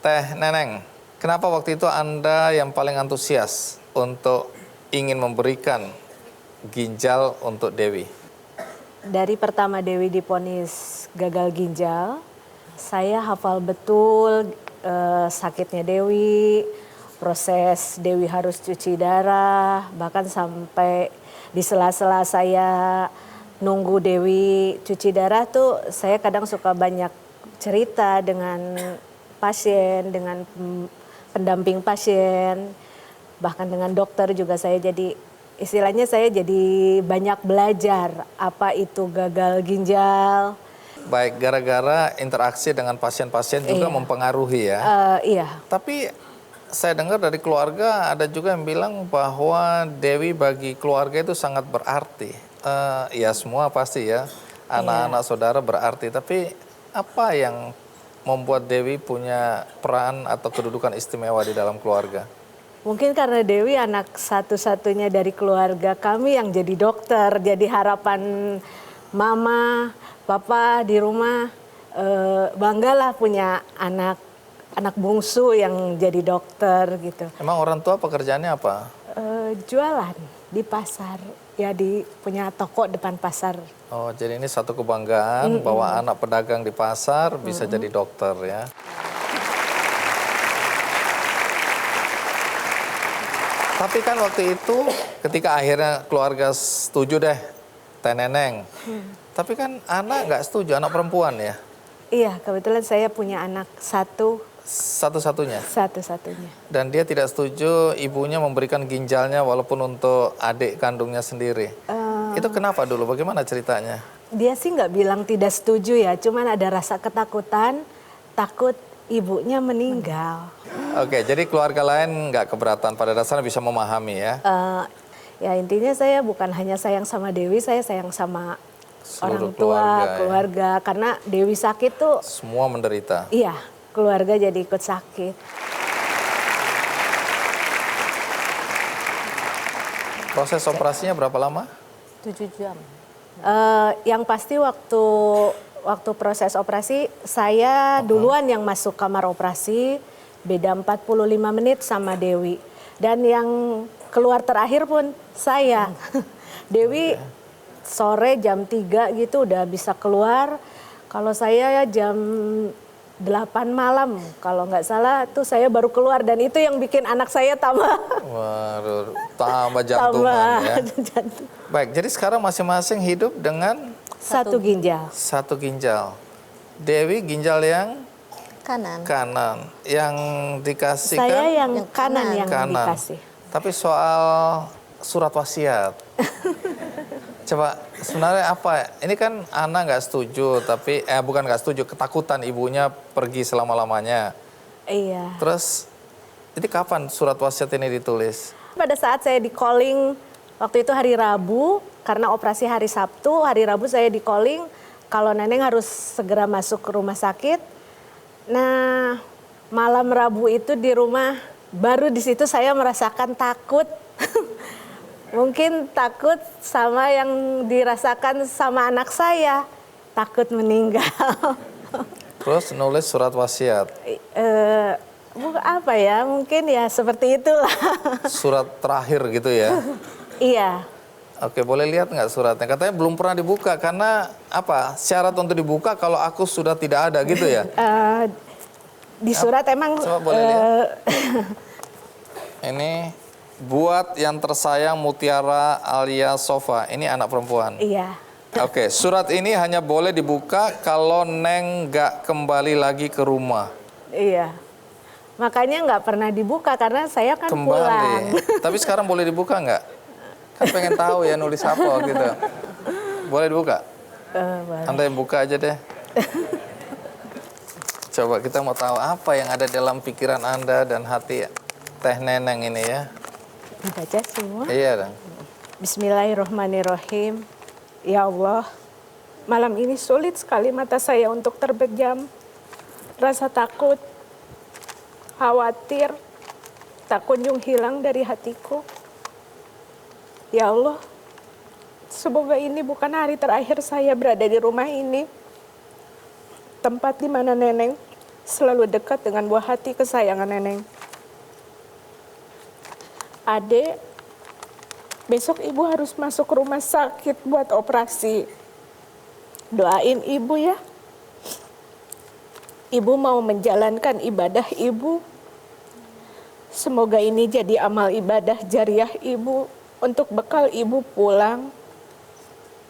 Teh Neneng, kenapa waktu itu Anda yang paling antusias untuk ingin memberikan ginjal untuk Dewi? Dari pertama Dewi divonis gagal ginjal, saya hafal betul sakitnya Dewi, proses Dewi harus cuci darah, bahkan sampai di sela-sela saya nunggu Dewi cuci darah tuh saya kadang suka banyak cerita dengan pasien, dengan pendamping pasien, bahkan dengan dokter juga saya jadi istilahnya saya jadi banyak belajar apa itu gagal ginjal. Baik, gara-gara interaksi dengan pasien-pasien juga Iya. mempengaruhi ya. Iya, Tapi saya dengar dari keluarga ada juga yang bilang bahwa Dewi bagi keluarga itu sangat berarti. Ya semua pasti ya, anak-anak saudara berarti. Tapi apa yang membuat Dewi punya peran atau kedudukan istimewa di dalam keluarga? mungkin karena Dewi anak satu-satunya dari keluarga kami yang jadi dokter, jadi harapan mama, papa di rumah banggalah punya anak bungsu yang jadi dokter gitu. Emang orang tua pekerjaannya apa? Jualan di pasar, ya di punya toko depan pasar. Oh, jadi ini satu kebanggaan bahwa anak pedagang di pasar bisa jadi dokter ya. Tapi kan waktu itu ketika akhirnya keluarga setuju deh Teh Neneng. Tapi kan anak nggak setuju, anak perempuan ya? Iya, kebetulan saya punya anak Satu-satunya. satu-satunya. Dan dia tidak setuju ibunya memberikan ginjalnya walaupun untuk adik kandungnya sendiri. Itu kenapa dulu? Bagaimana ceritanya? Dia sih nggak bilang tidak setuju ya, cuman ada rasa ketakutan, takut ibunya meninggal. Oke, jadi keluarga lain nggak keberatan, pada dasarnya bisa memahami ya? Ya intinya saya bukan hanya sayang sama Dewi, saya sayang sama Seluruh orang tua, keluarga, ya. keluarga. Karena Dewi sakit tuh, Semua menderita. iya keluarga jadi ikut sakit. Proses operasinya berapa lama? 7 jam. Yang pasti waktu proses operasi saya duluan yang masuk kamar operasi, beda 45 menit sama Dewi. Dan yang keluar terakhir pun saya. Dewi sore jam 3 gitu udah bisa keluar. Kalau saya jam 8 malam kalau nggak salah tuh saya baru keluar, dan itu yang bikin anak saya tambah Waduh, tambah jantungan ya. jantung. Baik, jadi sekarang masing-masing hidup dengan Satu ginjal. satu ginjal. Dewi ginjal yang Kanan. kanan, yang dikasihkan Saya yang Yang kanan kanan. yang kanan. dikasih. Tapi soal surat wasiat. Coba sebenarnya apa? Ini kan Ana nggak setuju, tapi bukan nggak setuju, ketakutan ibunya pergi selama-lamanya. Iya. Terus, ini kapan surat wasiat ini ditulis? Pada saat saya di calling, waktu itu hari Rabu, karena operasi hari Sabtu, hari Rabu saya di calling, kalau Neneng harus segera masuk ke rumah sakit. Nah, malam Rabu itu di rumah, baru di situ saya merasakan takut. Mungkin takut sama yang dirasakan sama anak saya, takut meninggal. Terus nulis surat wasiat. Apa ya, mungkin ya seperti itulah. Surat terakhir gitu ya. Iya. Oke, boleh lihat nggak suratnya? Katanya belum pernah dibuka karena apa? Syarat untuk dibuka kalau aku sudah tidak ada gitu ya? Di surat emang. Coba boleh lihat. Ini buat yang tersayang Mutiara Alia Sofa. Ini anak perempuan. Iya. Oke, surat ini hanya boleh dibuka kalau Neng nggak kembali lagi ke rumah. Iya. Makanya nggak pernah dibuka karena saya kan pulang. Tapi sekarang boleh dibuka nggak? Kan pengen tahu ya nulis apa gitu. Boleh dibuka? Boleh. Anda yang buka aja deh. Coba kita mau tahu apa yang ada dalam pikiran Anda dan hati Teh Neneng ini ya. Dibaca semua. Iya dong. Bismillahirrahmanirrahim. Ya Allah, malam ini sulit sekali mata saya untuk terpejam. Rasa takut, khawatir, tak kunjung hilang dari hatiku. Ya Allah, semoga ini bukan hari terakhir saya berada di rumah ini. Tempat di mana Neneng selalu dekat dengan buah hati kesayangan Neneng. Adek, besok ibu harus masuk rumah sakit buat operasi. Doain ibu ya. Ibu mau menjalankan ibadah ibu. Semoga ini jadi amal ibadah jariah ibu untuk bekal ibu pulang.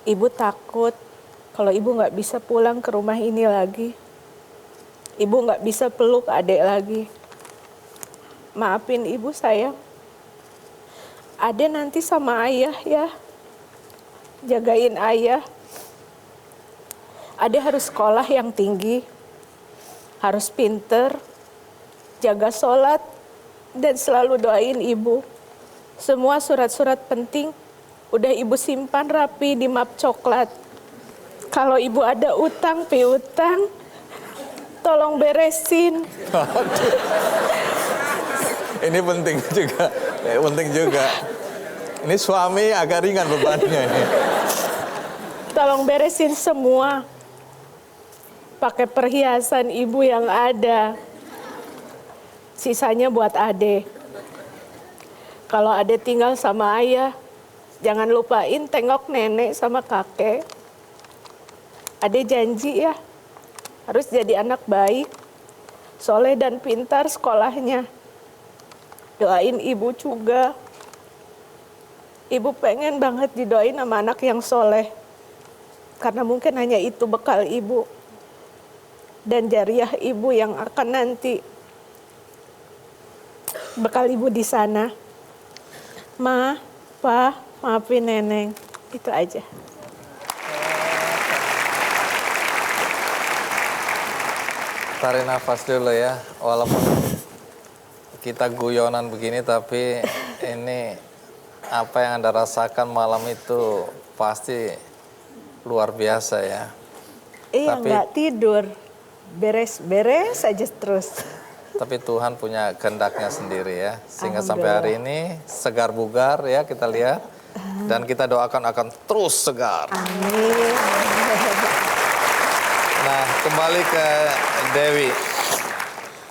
Ibu takut kalau ibu nggak bisa pulang ke rumah ini lagi. Ibu nggak bisa peluk adek lagi. Maafin ibu sayang. Adek nanti sama ayah ya. Jagain ayah. Adek harus sekolah yang tinggi. Harus pinter. Jaga sholat. Dan selalu doain ibu. Semua surat-surat penting udah ibu simpan rapi di map coklat. Kalau ibu ada utang, piutang, tolong beresin. Ini penting juga, penting juga. Ini suami agak ringan bebannya ini. Tolong beresin semua. Pakai perhiasan ibu yang ada. Sisanya buat Ade. Kalau Ade tinggal sama ayah, jangan lupain tengok nenek sama kakek. Ade janji ya, harus jadi anak baik, soleh dan pintar sekolahnya. Doain ibu juga. Ibu pengen banget didoain sama anak yang soleh. Karena mungkin hanya itu bekal ibu. Dan jariah ibu yang akan nanti bekal ibu di sana. Ma, Pa, maafin Neneng. Itu aja. Tarik nafas dulu ya, walaupun kita guyonan begini, tapi ini apa yang Anda rasakan malam itu pasti luar biasa ya. Iya, Tapi- nggak tidur. Beres-beres aja terus. Tapi Tuhan punya kehendaknya sendiri ya, sehingga sampai hari ini segar bugar ya kita lihat. Dan kita doakan akan terus segar. Amin. Nah, kembali ke Dewi.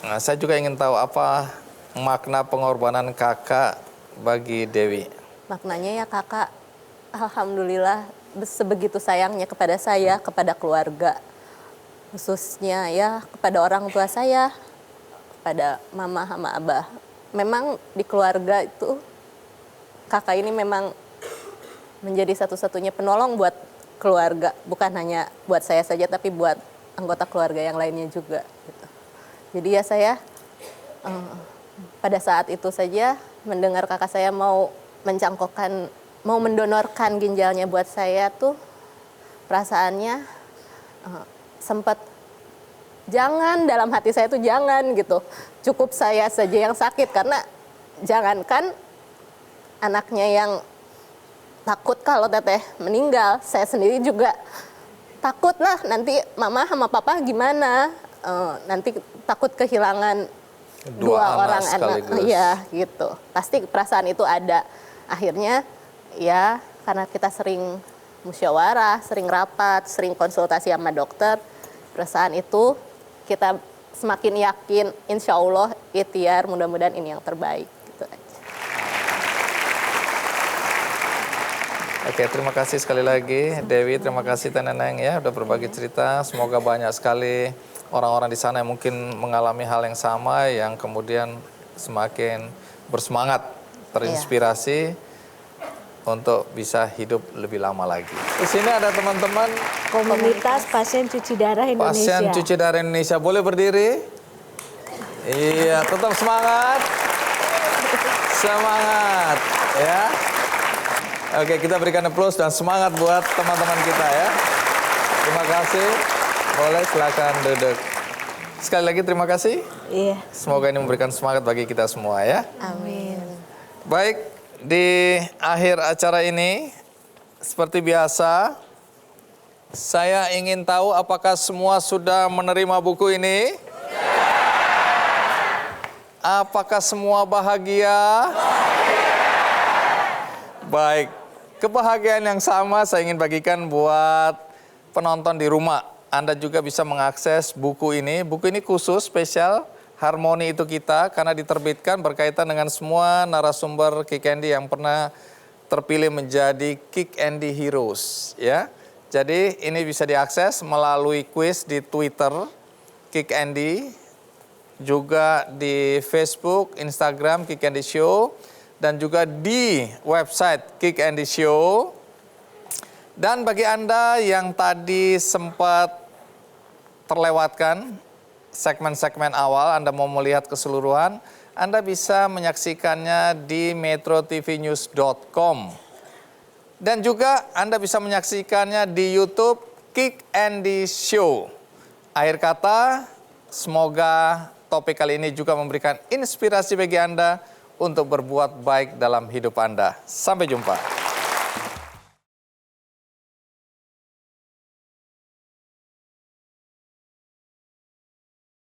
Nah, saya juga ingin tahu apa makna pengorbanan kakak bagi Dewi. Maknanya ya kakak, alhamdulillah sebegitu sayangnya kepada saya, kepada keluarga. Khususnya ya kepada orang tua saya, kepada mama sama abah. Memang di keluarga itu kakak ini memang menjadi satu-satunya penolong buat keluarga. Bukan hanya buat saya saja tapi buat anggota keluarga yang lainnya juga. Gitu. Jadi ya saya pada saat itu saja mendengar kakak saya mau mau mendonorkan ginjalnya buat saya tuh perasaannya sempat jangan, dalam hati saya tuh jangan gitu. Cukup saya saja yang sakit, karena jangankan anaknya yang takut kalau teteh meninggal, saya sendiri juga takut lah nanti mama sama papa gimana, nanti takut kehilangan dua orang anak, ya gitu. Pasti perasaan itu ada. Akhirnya ya karena kita sering musyawarah, sering rapat, sering konsultasi sama dokter, perasaan itu kita semakin yakin, insya Allah ikhtiar, mudah-mudahan ini yang terbaik. Gitu aja. Oke, terima kasih sekali lagi Dewi, terima kasih Teh Neneng ya udah berbagi cerita. Semoga banyak sekali orang-orang di sana yang mungkin mengalami hal yang sama, yang kemudian semakin bersemangat, terinspirasi untuk bisa hidup lebih lama lagi. Di sini ada teman-teman Komunitas Pasien Cuci Darah Indonesia. Pasien Cuci Darah Indonesia, boleh berdiri? Iya, tetap semangat. Semangat, ya. Oke, kita berikan aplaus dan semangat buat teman-teman kita ya. Terima kasih. Boleh silakan duduk. Sekali lagi terima kasih. Iya. Semoga ini memberikan semangat bagi kita semua ya. Amin. Baik, di akhir acara ini seperti biasa saya ingin tahu apakah semua sudah menerima buku ini? Apakah semua bahagia? Baik, kebahagiaan yang sama saya ingin bagikan buat penonton di rumah. Anda juga bisa mengakses buku ini. Buku ini khusus, spesial, Harmoni Itu Kita, karena diterbitkan berkaitan dengan semua narasumber Kick Andy yang pernah terpilih menjadi Kick Andy Heroes. Ya. Jadi ini bisa diakses melalui kuis di Twitter, Kick Andy, juga di Facebook, Instagram, Kick Andy Show, dan juga di website Kick Andy Show. Dan bagi Anda yang tadi sempat terlewatkan segmen-segmen awal, Anda mau melihat keseluruhan, Anda bisa menyaksikannya di metrotvnews.com. Dan juga Anda bisa menyaksikannya di YouTube Kick Andy Show. Akhir kata, semoga topik kali ini juga memberikan inspirasi bagi Anda untuk berbuat baik dalam hidup Anda. Sampai jumpa.